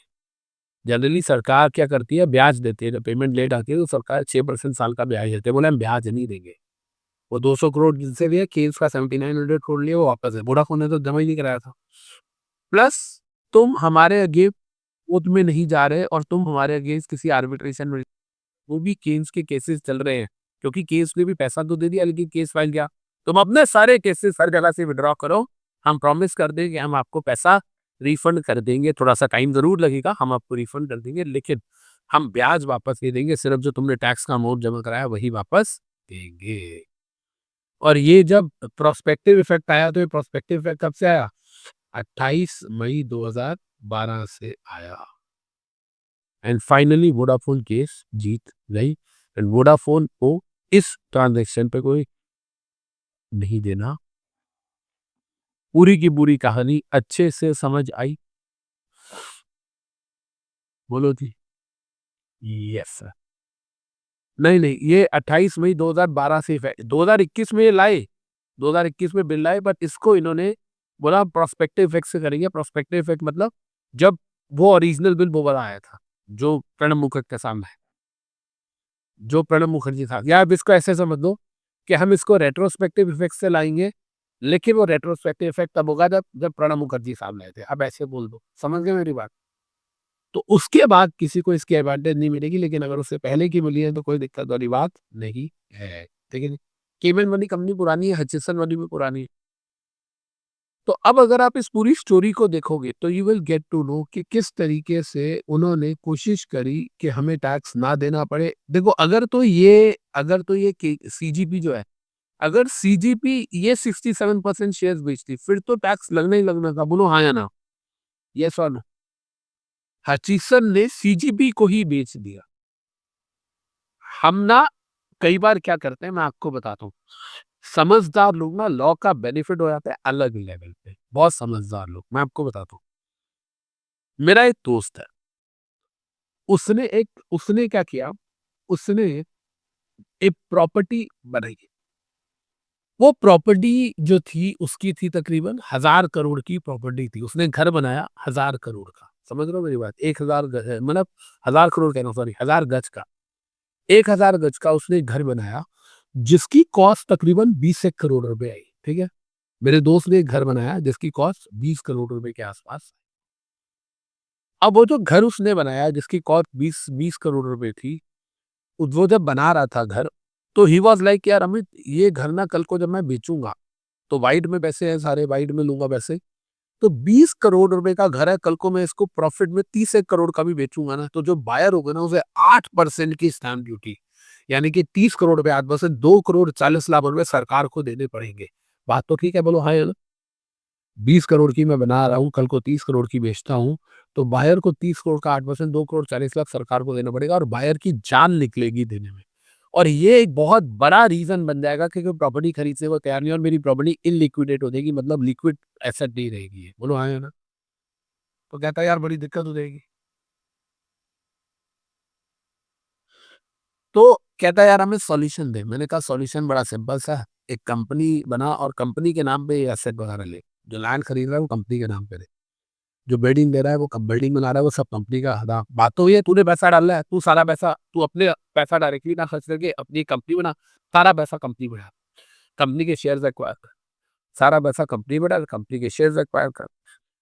Speaker 1: जनरली सरकार क्या करती है, ब्याज देती है, जब पेमेंट लेट आती है तो सरकार 6% साल का ब्याज देते हैं। बोले हम ब्याज नहीं देंगे। वो 200 करोड़ जिनसे लिया, केस का 7900 करोड़ लिया, वो वापस है। वोडाफोन ने तो जमा ही नहीं कराया था। प्लस तुम हमारे अगेंस्ट कोर्ट में नहीं जा रहे, और तुम हमारे अगेंस्ट किसी आर्बिट्रेशन में, वो भी केस के केसेस चल रहे हैं, क्योंकि केस ने भी पैसा तो दे दिया लेकिन केस फाइल किया। तुम अपने सारे केसेस हर जगह से विड्रॉ करो, हम प्रॉमिस कर दें कि हम आपको पैसा रिफंड कर देंगे, थोड़ा सा टाइम जरूर लगेगा, हम आपको रिफंड कर देंगे, लेकिन हम ब्याज वापस दे देंगे, सिर्फ जो तुमने टैक्स का अमाउंट जमा कराया वही वापस देंगे। और ये जब प्रोस्पेक्टिव इफेक्ट आया, तो ये प्रोस्पेक्टिव इफेक्ट कब से आया, 28 मई 2012 से आया। एंड फाइनली वोडाफोन केस जीत गई, एंड वोडाफोन को इस ट्रांजैक्शन पे कोई नहीं देना। पूरी की पूरी कहानी अच्छे से समझ आई, बोलो जी। Yes sir. नहीं नहीं, ये 28 मई 2012 से 2021 में ये लाए, 2021 में बिल लाए, बट इसको इन्होंने बोला प्रोस्पेक्टिव इफेक्ट से करेंगे। प्रोस्पेक्टिव इफेक्ट मतलब जब वो ओरिजिनल बिल वो वाला आया था, जो प्रणब मुखर्जी के सामने है, जो प्रणब मुखर्जी था, या अब इसको ऐसे समझ लो कि हम इसको रेट्रोस्पेक्टिव इफेक्ट से लाएंगे, लेकिन वो रेट्रोस्पेक्टिव इफेक्ट तब होगा जब जब प्रणब मुखर्जी सामने आए थे। अब ऐसे बोल दो, समझ गए मेरी बात? तो उसके बाद किसी को इसकी एडवांटेज नहीं मिलेगी, लेकिन अगर उससे पहले की मिली है तो कोई दिक्कत वाली बात नहीं है। ठीक है जी? केमन वाली कंपनी पुरानी है, हचिसन वाली भी पुरानी है। तो अब अगर आप इस पूरी स्टोरी को देखोगे तो you will get to know कि किस तरीके से उन्होंने कोशिश करी कि हमें टैक्स ना देना पड़े। देखो, अगर तो ये सीजीपी जो है, अगर सीजीपी ये 67% शेयर्स बेचती फिर तो टैक्स लगना ही लगना था। बोलो हाँ या ना? यस और नो? हचिसन ने सीजीपी को ही बेच दिया। हम ना कई बार क्या करते हैं, मैं आपको बताता हूँ। समझदार लोग ना लॉ का बेनिफिट हो जाता है अलग लेवल पे, बहुत समझदार लोग। मैं आपको बताता हूँ, मेरा एक दोस्त है, उसने क्या किया, उसने एक प्रॉपर्टी बनाई। वो प्रॉपर्टी जो थी उसकी थी तकरीबन 1000 करोड़ की प्रॉपर्टी थी। उसने घर बनाया 1000 करोड़ का। समझ रहे हो मेरी बात? 1000 गज है, मतलब 1000 करोड़ कह रहा हूँ, सॉरी, 1000 गज का। 1000 गज का उसने घर बनाया, जिसकी कॉस्ट तकरीबन 20 एक करोड़ रुपए आई। ठीक है? मेरे दोस्त ने एक घर बनाया जिसकी कॉस्ट 20 करोड़ रुपए के आसपास। अब वो जो घर उसने बनाया जिसकी कॉस्ट 20 करोड़ रुपए थी, वो जब बना रहा था घर, तो ही वाज लाइक, यार अमित, ये घर ना कल को जब मैं बेचूंगा तो वाइड में पैसे हैं, सारे वाइड में लूंगा पैसे। तो 20 करोड़ रुपए का घर है, कल को मैं इसको प्रॉफिट में 31 करोड़ का भी बेचूंगा ना, तो जो बायर होगा ना उसे 8% की स्टैंप ड्यूटी, यानी कि 30 करोड़ पे 8%, 2 करोड़ 40 लाख रुपए सरकार को देने पड़ेंगे। बात तो ठीक है, बोलो हाँ या ना? 20 करोड़ की मैं बना रहा हूँ, कल को 30 करोड़ की बेचता हूँ, तो बायर को 30 करोड़ का 8%, 2 करोड़ 40 लाख सरकार को देना पड़ेगा और बायर की जान निकलेगी देने में। और ये एक बहुत बड़ा रीजन बन जाएगा कि कोई प्रॉपर्टी खरीदने को तैयार नहीं है और मेरी प्रॉपर्टी इलिक्विडेट हो जाएगी, मतलब लिक्विड एसेट नहीं रहेगी ये। बोलो हाँ या ना? तो कहता है यार बड़ी दिक्कत हो जाएगी। तो कहता है यार हमें सॉल्यूशन दे। मैंने कहा सॉल्यूशन बड़ा सिंपल सा, एक कंपनी बना और कंपनी के नाम पे ये एसेट वगैरह ले। जो लैंड खरीद रहा है वो कंपनी के नाम पे ले, जो बिल्डिंग दे रहा है वो बिल्डिंग बना रहा है वो सब कंपनी का। हाँ, बात तो ये, तूने पैसा डाल रहा है, तू सारा पैसा, तू अपने पैसा डायरेक्टली ना खर्च करके अपनी कंपनी बना, सारा पैसा कंपनी बना, कंपनी के शेयर्स एक्वायर कर, सारा पैसा कंपनी बना, कंपनी के शेयर्स एक्वायर कर।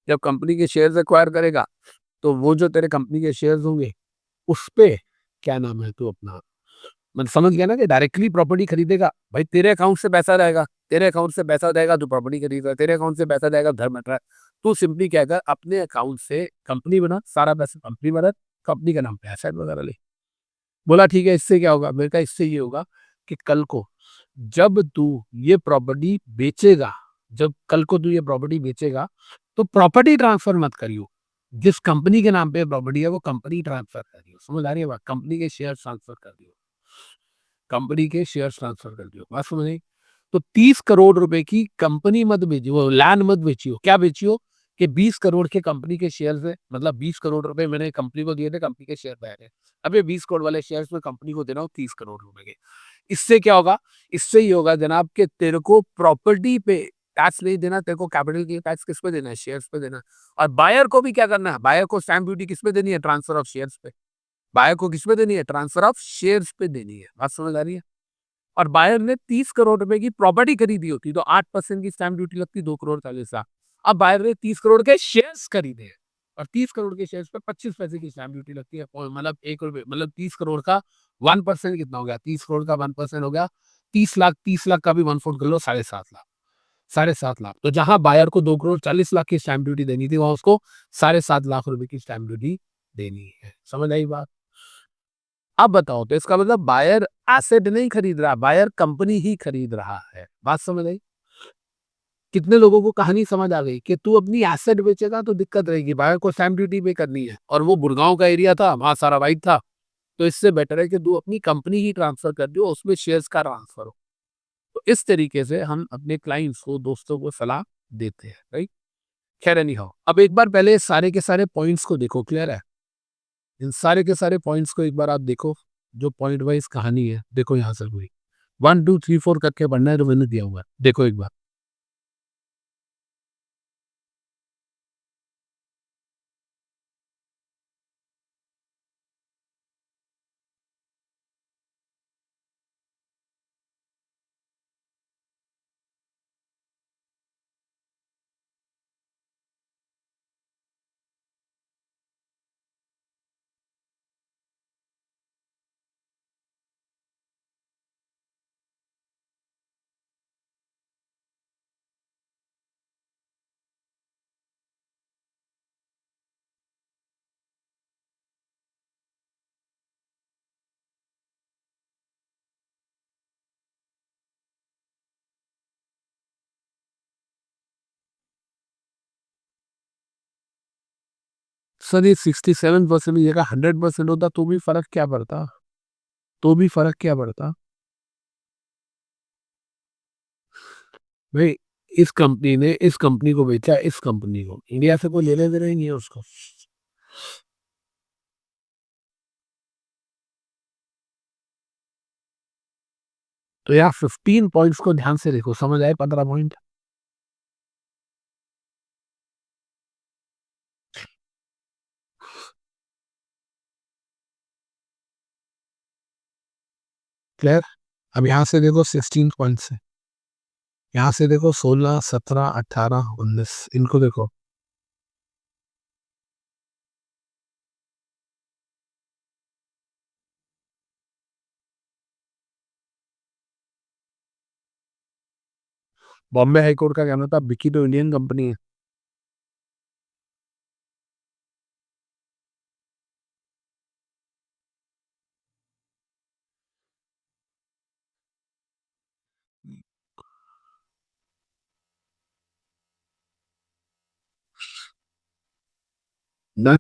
Speaker 1: जब कंपनी के शेयर्स एक्वायर करेगा तो वो जो तेरे कंपनी के शेयर्स होंगे उस पे, क्या नाम है, तू अपना, मतलब समझ गया ना कि डायरेक्टली प्रॉपर्टी खरीदेगा। भाई तेरे अकाउंट से पैसा जाएगा, तेरे अकाउंट से पैसा जाएगा तो प्रॉपर्टी खरीद रहा है, तेरे अकाउंट से पैसा जाएगा घर बन रहा है। तू सिंपली क्या कर, अपने अकाउंट से कंपनी बना, सारा पैसा कंपनी बना, कंपनी का नाम पे एसेट वगैरह ले। बोला ठीक है, इससे क्या होगा? मेरे कहा इससे ये होगा कि कल को जब तू ये प्रॉपर्टी बेचेगा, जब कल को तू ये प्रॉपर्टी बेचेगा तो प्रॉपर्टी ट्रांसफर मत करियो। जिस कंपनी के नाम पे प्रॉपर्टी है वो कंपनी ट्रांसफर करियो। समझ आ रही है बात? कंपनी के शेयर ट्रांसफर कर दियो, कंपनी के शेयर ट्रांसफर कर दियो। बात समझ आई? तो 30 करोड़ रुपए की कंपनी मत बेचियो, वो लैंड मत बेचियो। क्या बेचियो? कि 20 करोड़ के कंपनी के शेयर है, मतलब 20 करोड़ रुपए मैंने कंपनी को दिए थे, कंपनी के शेयर बैठ है। अब ये 20 करोड़ वाले शेयर में कंपनी को देना हो 30 करोड़ रुपए के। इससे क्या होगा? इससे ये होगा जनाब कि तेरे को प्रॉपर्टी पे टैक्स नहीं देना, तेरे को कैपिटल गेन टैक्स किस पे देना है? शेयर्स पे देना है। और बायर को भी क्या करना है? बायर को स्टैंप ड्यूटी किस पे देनी है? ट्रांसफर ऑफ शेयर्स पे। बायर को किस पे देनी है? ट्रांसफर ऑफ शेयर्स पे देनी है। बात समझ आ रही है? और बायर ने 30 करोड़ रुपए की प्रॉपर्टी खरीदी होती तो 8% की स्टैंप ड्यूटी लगती, 2 करोड़ 40 लाख। अब बायर ने 30 करोड़ के शेयर्स खरीदे हैं और 30 करोड़ के शेयर्स पे 25 पैसे की स्टैंप ड्यूटी लगती है, और मतलब 1 रुपए, मतलब 30 करोड़ का 1% कितना हो गया? 30 करोड़ का 1% हो गया 30 लाख। 30 लाख का भी 1/4 कर लो, 7.5 लाख। 7.5 लाख। तो जहां बायर को 2 करोड़ 40 लाख की स्टैंप ड्यूटी देनी थी, वहां उसको 7.5 लाख रुपए की स्टैंप ड्यूटी देनी है। समझ आई बात? अब बताओ, तो इसका मतलब बायर एसेट नहीं खरीद रहा, बायर कंपनी ही खरीद रहा है। बात समझ आई? कितने लोगों को कहानी समझ आ गई कि तू अपनी एसेट बेचेगा तो दिक्कत रहेगी, बायर को स्टैम्प ड्यूटी पे करनी है, और वो गुड़गांव का एरिया था, वहां सारा वाइट था। तो इससे बेटर है कि तू अपनी कंपनी ही ट्रांसफर कर दो, उसमें शेयर्स का ट्रांसफर हो। तो इस तरीके से हम अपने क्लाइंट्स को, दोस्तों को सलाह देते हैं, राइट? खैर एनी हाउ, अब एक बार पहले सारे के सारे पॉइंट्स को देखो। क्लियर है? इन सारे के सारे पॉइंट्स को एक बार आप देखो, जो पॉइंट वाइज कहानी है, देखो यहाँ से पूरी 1 2 3 4 करके पढ़ना है, जो मैंने दिया हुआ है, देखो एक बार। सर ये 67% की जगह 100% होता तो भी फर्क क्या पड़ता? तो भी फर्क क्या पड़ता? भाई इस कंपनी ने इस कंपनी को बेचा, इस कंपनी को, इंडिया से कोई लेने देना ही नहीं है उसको। तो यार 15 पॉइंट्स को ध्यान से देखो, समझ आए 15 पॉइंट? क्लियर? अब यहाँ से देखो 16 पॉइंट्स है, यहाँ से देखो 16, 17, 18, 19, इनको देखो। बॉम्बे हाई कोर्ट का कहना था बिकी तो इंडियन कंपनी है। ना,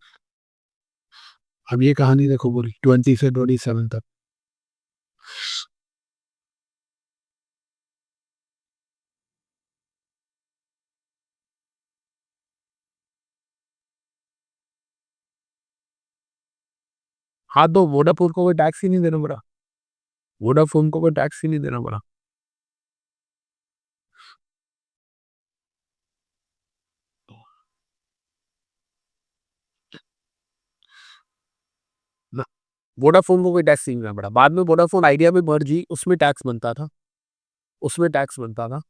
Speaker 1: अब ये कहानी देखो पूरी 20 से 27 तक। हाँ तो वोडाफोन को कोई टैक्स ही नहीं देना पड़ा, वोडाफोन को कोई टैक्स ही नहीं देना पड़ा ना, वोडाफोन को कोई टैक्स नहीं देना पड़ा। बाद में वोडाफोन आइडिया में मर्ज हुई, उसमें टैक्स बनता था, उसमें टैक्स बनता था।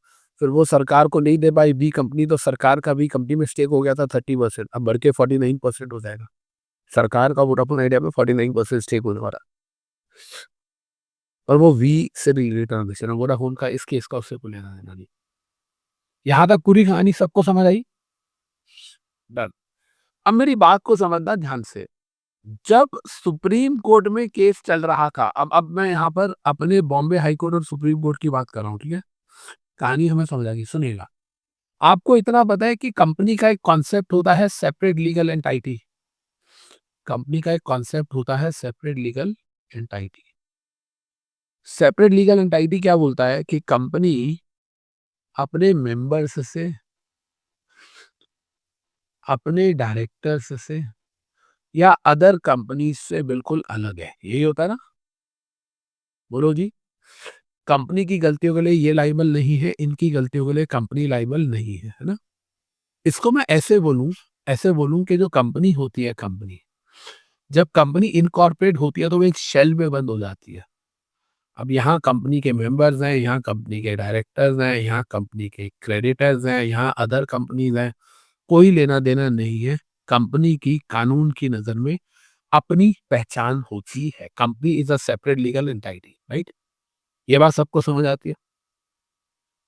Speaker 1: फिर वो सरकार को नहीं दे पाई बी कंपनी, तो सरकार का बी कंपनी में स्टेक हो गया था 30%, अब बढ़ के 49% हो जाएगा। सरकार का वोडाफोन आइडिया में 49% स्टेक होने वाला, और वो वी से रिलेटेड ट्रांजेक्शन है, वोडाफोन का इस केस का उससे कोई लेना देना नहीं। यहाँ तक पूरी कहानी सबको समझ आई? डन। अब मेरी बात को समझना ध्यान से। जब सुप्रीम कोर्ट में केस चल रहा था, अब मैं यहाँ पर अपने बॉम्बे हाई कोर्ट और सुप्रीम कोर्ट की बात कर रहा हूँ, ठीक है? कहानी हमें समझ आएगी, सुनिएगा। आपको इतना पता है कि कंपनी का एक कॉन्सेप्ट होता है सेपरेट लीगल एंटाइटी। कंपनी का एक कॉन्सेप्ट होता है separate legal entity. Separate legal entity क्या बोलता है कि कंपनी अपने मेंबर्स से, अपने डायरेक्टर्स से या अदर कंपनी से बिल्कुल अलग है। यही होता है ना? बोलो जी। कंपनी की गलतियों के लिए ये लाइबल नहीं है, इनकी गलतियों के लिए कंपनी लाइबल नहीं है ना? इसको मैं ऐसे बोलूं कि जो कंपनी होती है, कंपनी जब कंपनी इनकॉर्पोरेट होती है तो वो एक शेल में बंद हो जाती है। अब यहाँ कंपनी के मेंबर्स हैं, यहाँ कंपनी के डायरेक्टर्स हैं, यहाँ कंपनी के क्रेडिटर्स हैं, यहाँ अदर कंपनीज हैं, कोई लेना देना नहीं है। कंपनी की कानून की नजर में अपनी पहचान होती है। Company is a separate legal entity, right? ये बात सबको समझ आती है।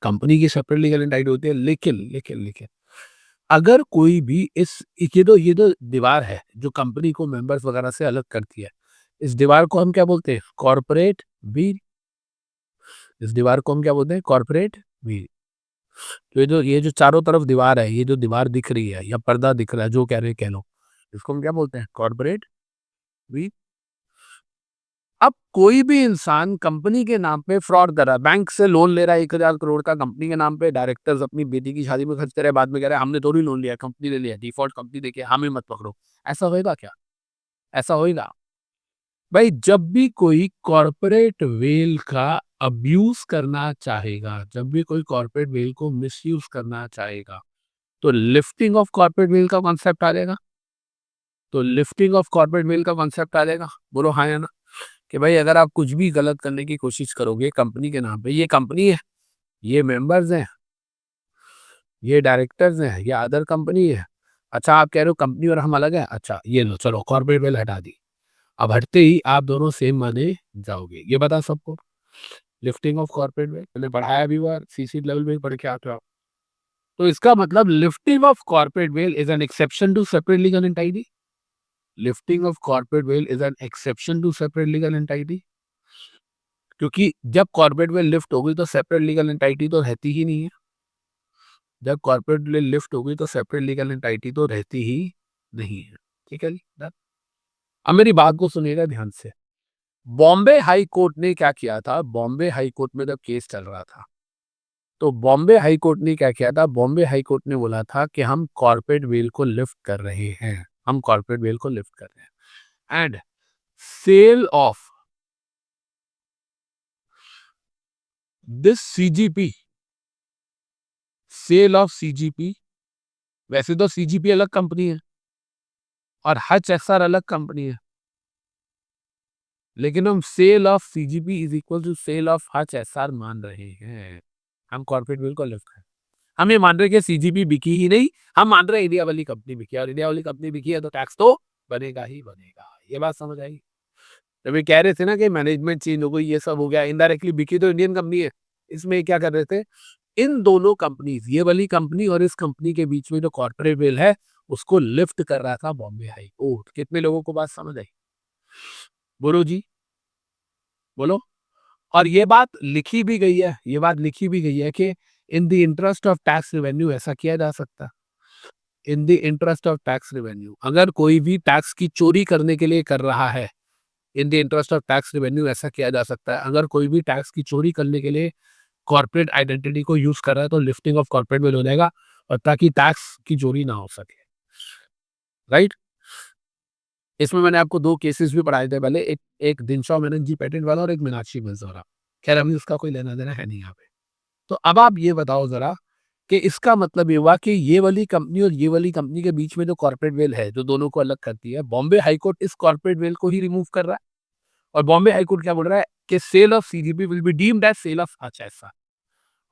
Speaker 1: कंपनी की सेपरेट लीगल एंटाइटी होती है, लेकिन लेकिन लेकिन अगर कोई भी इस ये तो दीवार है जो कंपनी को मेंबर्स वगैरह से अलग करती है, इस दीवार को हम क्या बोलते हैं? Corporate wheel. इस दीवार को हम क्या बोलते हैं? Corporate wheel. तो ये जो चारों तरफ दीवार है, ये जो दीवार दिख रही है या पर्दा दिख रहा है, जो कह रहे हैं कह लो, इसको हम क्या बोलते हैं? Corporate wheel. अब कोई भी इंसान कंपनी के नाम पे फ्रॉड कर रहा है, बैंक से लोन ले रहा है 1,000 करोड़ का कंपनी के नाम पे, डायरेक्टर्स अपनी बेटी की शादी में खर्च करे, बाद में कह रहे हैं हमने थोड़ी लोन लिया, कंपनी ने लिया, डिफॉल्ट कंपनी देखिए, हमें मत पकड़ो। ऐसा होएगा क्या? ऐसा होएगा? भाई जब भी कोई कॉर्पोरेट वेल का अब्यूज करना चाहेगा, जब भी कोई कॉर्पोरेट वेल को मिसयूज करना चाहेगा, तो लिफ्टिंग ऑफ कॉर्पोरेट वेल का कॉन्सेप्ट आ जाएगा। तो लिफ्टिंग ऑफ कॉर्पोरेट वेल का कॉन्सेप्ट आ जाएगा। बोलो हाँ या ना? कि भाई अगर आप कुछ भी गलत करने की कोशिश करोगे कंपनी के नाम पे, ये कंपनी है, ये मेंबर्स हैं, ये डायरेक्टर्स हैं, ये अदर कंपनी है। अच्छा आप कह रहे हो कंपनी और हम अलग हैं, अच्छा ये लो चलो कॉर्पोरेट वेल हटा दी। अब हटते ही आप दोनों सेम माने जाओगे, ये बता सबको। लिफ्टिंग ऑफ कॉर्पोरेट वेल मैंने पढ़ाया भी हुआ, सीसी लेवल में पढ़ के आते हो आप। तो इसका मतलब lifting of corporate veil is an exception to separate legal entity. Lifting of corporate veil is an exception to separate legal entity. क्योंकि जब कॉर्पोरेट वेल लिफ्ट हो गई तो सेपरेट लीगल एंटाइटी तो रहती ही नहीं है। जब कॉर्पोरेट वेल लिफ्ट हो गई तो सेपरेट लीगल एंटाइटी तो रहती ही नहीं है। ठीक है जी, डन। अब मेरी बात को सुनिएगा ध्यान से। बॉम्बे हाई कोर्ट ने क्या किया था, बॉम्बे हाई कोर्ट में जब केस चल रहा था, तो बॉम्बे हाई कोर्ट ने क्या किया था, बॉम्बे हाई कोर्ट ने बोला था कि हम कॉर्पोरेट वेल को लिफ्ट कर रहे हैं, हम कॉर्पोरेट वेल को लिफ्ट कर रहे हैं, and sale of this CGP, sale of CGP, वैसे तो सीजीपी अलग कंपनी है और हच एसआर अलग कंपनी है, लेकिन हम sale of CGP is equal to sale of Hutch SR मान रहे हैं, हम कॉर्पोरेट वेल को लिफ्ट कर, हम ये मान रहे हैं कि सीजीपी बिकी ही नहीं, हम मान रहे हैं इंडिया वाली कंपनी बिकी, और इंडिया वाली कंपनी बिकी है तो टैक्स तो बनेगा ही बनेगा। ये बात समझ आई? जब ये कह रहे थे ना कि मैनेजमेंट चेंज हो गई, ये सब हो गया, इनडायरेक्टली बिकी तो इंडियन कंपनी है, इसमें ये क्या कर रहे थे, इन दोनों कंपनीज, ये वाली कंपनी और इस कंपनी के बीच में जो कॉर्पोरेट वेल है उसको लिफ्ट कर रहा था बॉम्बे हाई कोर्ट। कितने लोगों को बात समझ आई? बोलो जी, बोलो। और ये बात लिखी भी गई है, ये बात लिखी भी गई है कि in the interest of tax revenue ऐसा किया जा सकता है, in the interest of tax revenue, अगर कोई भी टैक्स की चोरी करने के लिए कर रहा है, in the interest of tax revenue ऐसा किया जा सकता है, अगर कोई भी टैक्स की चोरी करने के लिए कॉर्पोरेट आइडेंटिटी को यूज कर रहा है तो लिफ्टिंग ऑफ कॉर्पोरेट वेल हो जाएगा, और ताकि टैक्स की चोरी ना हो सके, राइट। इसमें मैंने आपको दो केसेस भी पढ़ाए थे पहले, एक एक दिनशॉ मैनर्जी पेटेंट वाला और एक मीनाक्षी मिल्स वाला। खैर अभी उसका कोई लेना देना है नहीं यहाँ पे। तो अब आप ये बताओ जरा कि इसका मतलब ये हुआ कि ये वाली कंपनी और ये वाली कंपनी के बीच में जो कॉर्पोरेट वेल है, जो दोनों को अलग करती है, बॉम्बे हाई कोर्ट इस कॉर्पोरेट वेल को ही रिमूव कर रहा है, और बॉम्बे हाई कोर्ट क्या बोल रहा है कि sale of CGP will be deemed as sale of HSR,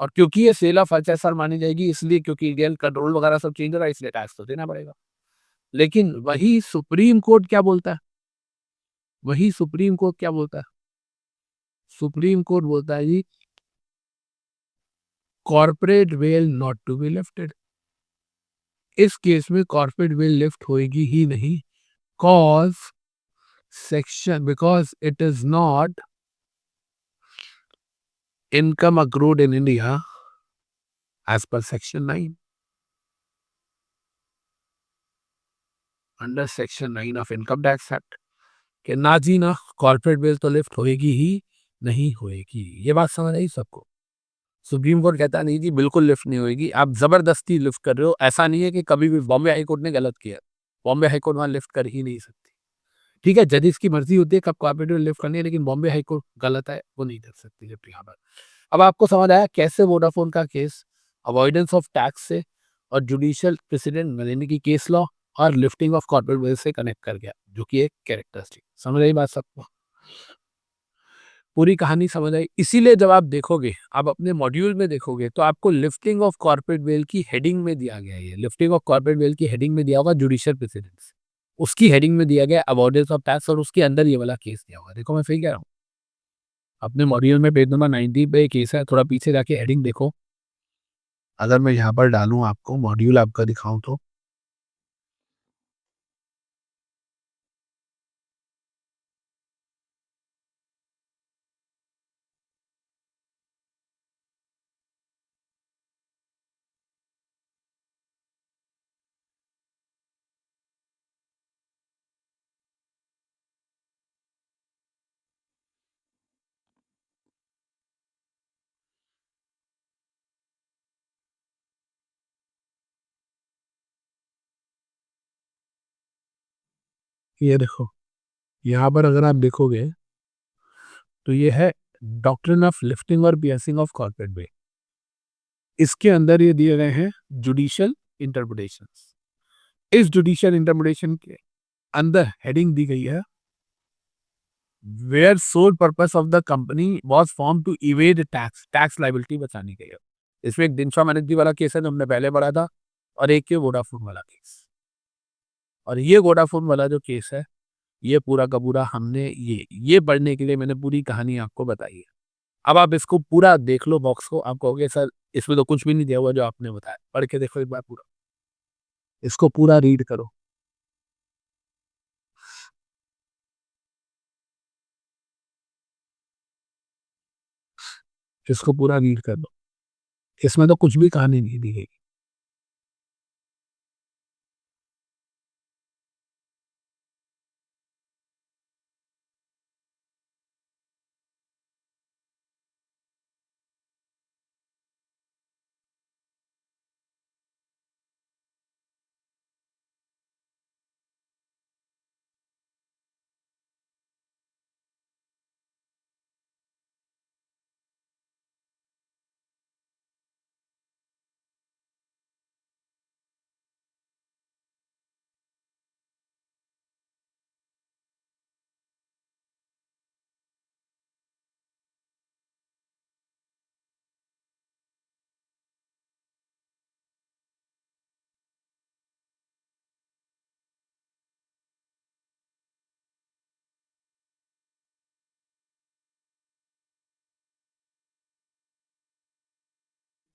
Speaker 1: और क्योंकि ये सेल ऑफ एचएसआर मानी जाएगी, इसलिए क्योंकि इंडियन कंट्रोल वगैरह सब चेंज हो रहा है, इसलिए टैक्स तो देना पड़ेगा। लेकिन वही सुप्रीम कोर्ट क्या बोलता है, वही सुप्रीम कोर्ट क्या बोलता है, सुप्रीम कोर्ट बोलता है जी corporate veil not to be lifted. इस केस में कॉर्पोरेट वेल लिफ्ट होएगी ही नहीं, cause section, because it is not income accrued in India as per section 9, under section 9 of income tax act, कि ना जी ना, कॉर्पोरेट वेल तो लिफ्ट होएगी ही नहीं होएगी। ये बात समझ आई सबको? सुप्रीम कोर्ट कहता नहीं जी बिल्कुल लिफ्ट नहीं होएगी, आप जबरदस्ती लिफ्ट कर रहे हो, ऐसा नहीं है कि कभी भी बॉम्बे हाई कोर्ट ने गलत किया, बॉम्बे हाई कोर्ट वहां लिफ्ट कर ही नहीं सकती। ठीक है, जजेस की मर्जी होती है कब कॉर्पोरेट वेल लिफ्ट करनी है, लेकिन बॉम्बे हाई कोर्ट गलत है, वो नहीं कर सकती लिफ्ट यहाँ पर। अब आपको समझ आया कैसे वोडाफोन का केस अवॉइडेंस ऑफ टैक्स से और जुडिशियल प्रेसिडेंट यानी कि केस लॉ और लिफ्टिंग ऑफ कॉर्पोरेट वेल्थ से कनेक्ट कर गया, जो कि एक कैरेक्टरिस्टिक। समझ आई बात सबको? पूरी कहानी समझ आई? इसीलिए जब आप देखोगे, आप अपने मॉड्यूल में देखोगे, तो आपको लिफ्टिंग ऑफ कॉर्पोरेट वेल की हेडिंग में दिया गया है, लिफ्टिंग ऑफ कॉर्पोरेट वेल की हेडिंग में दिया होगा जुडिशियल प्रेसिडेंस, उसकी हेडिंग में दिया गया अवॉइडेंस ऑफ टैक्स, और उसके अंदर ये वाला केस दिया होगा। देखो मैं सही कह रहा हूँ? अपने मॉड्यूल में पेज नंबर 90 पे केस है, थोड़ा पीछे जाके हेडिंग देखो। अगर मैं यहाँ पर डालूँ आपको मॉड्यूल आपका दिखाऊँ तो ये देखो, यहाँ पर अगर आप देखोगे तो ये है डॉक्ट्रिन ऑफ लिफ्टिंग और पियर्सिंग ऑफ कॉर्पोरेट वेल। इसके अंदर ये दिए गए हैं जुडिशियल इंटरप्रिटेशंस। इस जुडिशियल इंटरप्रिटेशन के अंदर हेडिंग दी गई है where sole purpose of the company was form to evade tax, tax liability बचाने के लिए। इसमें एक दिनशॉ मैनेजी वाला केस है जो हमने पहले पढ़ा था, और एक ये वोडाफोन वाला केस। और ये वोडाफोन वाला जो केस है, ये पूरा का पूरा हमने ये पढ़ने के लिए मैंने पूरी कहानी आपको बताई है। अब आप इसको पूरा देख लो बॉक्स को, आप कहोगे सर इसमें तो कुछ भी नहीं दिया हुआ जो आपने बताया, पढ़ के देखो एक बार पूरा, इसको पूरा रीड करो, इसको पूरा रीड कर लो, इसमें तो कुछ भी कहानी नहीं दी गई।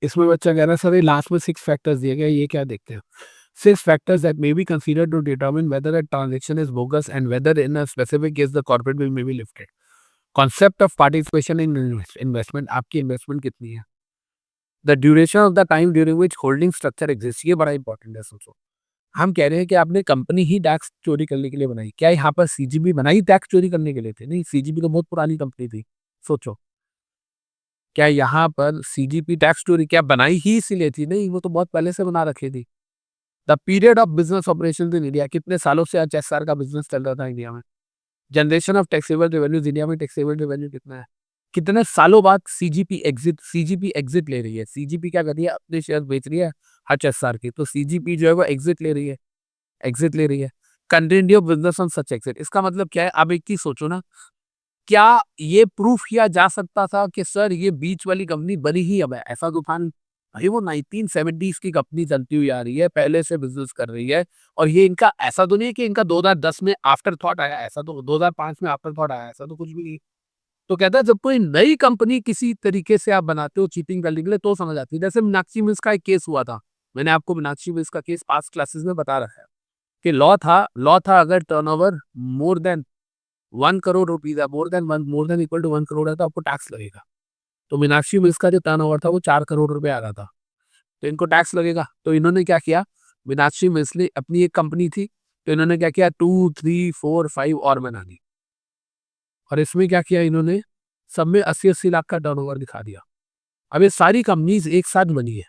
Speaker 1: इसमें बच्चा कह रहा है सर ये लास्ट में 6 फैक्टर्स दिए गए, ये क्या देखते हैं? 6 factors that may be considered to determine whether a transaction is bogus and whether in a specific case the corporate bill may be lifted. Concept of participation in investment, आपकी इन्वेस्टमेंट कितनी है? The duration of the time during which holding structure exist, ये बड़ा इंपॉर्टेंट है सोचो। हम कह रहे हैं कि आपने कंपनी ही टैक्स चोरी करने के लिए बनाई, क्या यहाँ पर सीजीबी बनाई टैक्स चोरी करने के लिए थे? नहीं, सीजीबी तो बहुत पुरानी कंपनी थी। सोचो, क्या यहाँ पर सीजीपी टैक्स चोरी क्या बनाई ही इसीलिए थी? नहीं, वो तो बहुत पहले से बना रखी थी। The period of business operation in India, कितने सालों से एचएसआर का बिजनेस चल रहा था इंडिया में? Generation of taxable revenues, India में टैक्सेबल रेवेन्यू कितना है? कितने सालों बाद सीजीपी एग्जिट ले रही है? सीजीपी क्या कर रही है? अपने शेयर बेच रही है एचएसआर की, तो सीजीपी जो है वो एग्जिट ले रही है, एग्जिट ले रही है। Continue business on such exit, इसका मतलब क्या है? अब एक चीज सोचो ना, क्या ये प्रूफ किया जा सकता था कि सर ये बीच वाली कंपनी बनी ही अब है? ऐसा तूफान, भाई वो 1970s की कंपनी चलती हुई आ रही है, पहले से बिजनेस कर रही है, और ये इनका ऐसा तो नहीं है कि इनका 2010 में आफ्टर थॉट आया, ऐसा तो 2005 में आफ्टर थॉट आया, ऐसा तो कुछ भी नहीं। तो कहता है जब कोई नई कंपनी किसी तरीके से आप बनाते हो चीटिंग करने के लिए तो समझ आती है। जैसे मीनाक्षी मिल्स का एक केस हुआ था, मैंने आपको मीनाक्षी मिल्स का केस पास्ट क्लासेस में बता रखा है कि लॉ था अगर turnover more than 1 crore rupees है, more than equal to 1 crore है तो आपको टैक्स लगेगा। तो मीनाक्षी मिल्स का जो टर्नओवर था वो 4 करोड़ रुपए आ रहा था, तो इनको टैक्स लगेगा। तो इन्होंने क्या किया, मीनाक्षी मिल्स ने अपनी एक कंपनी थी, तो इन्होंने क्या किया, 2, 3, 4, 5 और बना दी, और इसमें क्या किया इन्होंने, सब में 80-80 लाख का टर्नओवर दिखा दिया। अब ये सारी कंपनीज एक साथ बनी है,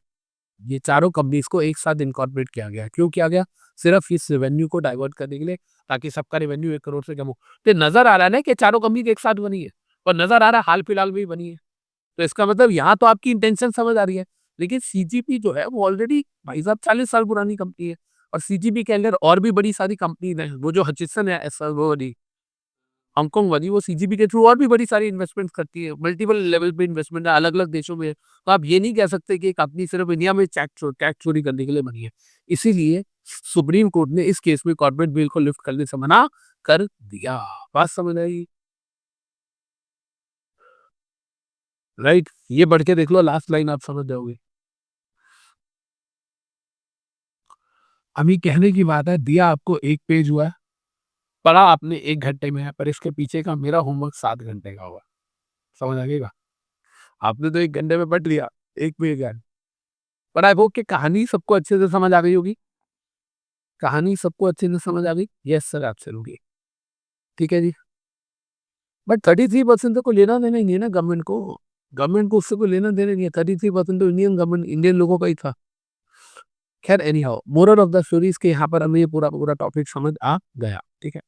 Speaker 1: ये चारों कंपनीज को एक साथ इनकॉर्पोरेट किया गया। क्यों किया गया? सिर्फ इस रेवेन्यू को डाइवर्ट करने के लिए, ताकि सबका रेवेन्यू 1 करोड़ से कम हो। तो नजर आ रहा है ना कि चारों कंपनी एक साथ बनी है, और नजर आ रहा है हाल फिलहाल में ही बनी है। तो इसका मतलब यहाँ तो आपकी इंटेंशन समझ आ रही है। लेकिन सीजीपी जो है वो ऑलरेडी भाई साहब 40 साल पुरानी कंपनी है, और सीजीपी के अंदर और भी बड़ी सारी कंपनी है। वो जो हचिसन है, वो वाली हांगकांग वाली, वो सीजीपी के थ्रू और भी बड़ी सारी इन्वेस्टमेंट करती है, मल्टीपल लेवल पे इन्वेस्टमेंट है, अलग अलग देशों में। तो आप ये नहीं कह सकते कि एक कंपनी सिर्फ इंडिया में टैक्स चोरी करने के लिए बनी है। इसीलिए सुप्रीम कोर्ट ने इस केस में कॉर्पोरेट बिल को लिफ्ट करने से मना कर दिया। बात समझ आई? राइट, ये बढ़ के देख लो, लास्ट लाइन आप समझ जाओगे। अभी कहने की बात है, दिया आपको 1 पेज हुआ है, पढ़ा आपने 1 घंटे में है, पर इसके पीछे का मेरा होमवर्क 7 घंटे का हुआ। समझ आ गएगा? आपने तो 1 घंटे में पढ़ लिया 1 पेज है, पर आई होप कि कहानी सबको अच्छे से समझ आ गई होगी। कहानी सबको अच्छे से समझ आ गई? Yes sir, absolutely. ठीक है जी। बट 33% तो कोई लेना देना ही नहीं है ना गवर्नमेंट को। गवर्नमेंट को उससे कोई लेना देना नहीं है। 33% तो इंडियन गवर्नमेंट, इंडियन लोगों का ही था। खैर any how, moral of the story के यहाँ पर हमें ये पूरा पूरा टॉपिक समझ आ गया। ठीक है।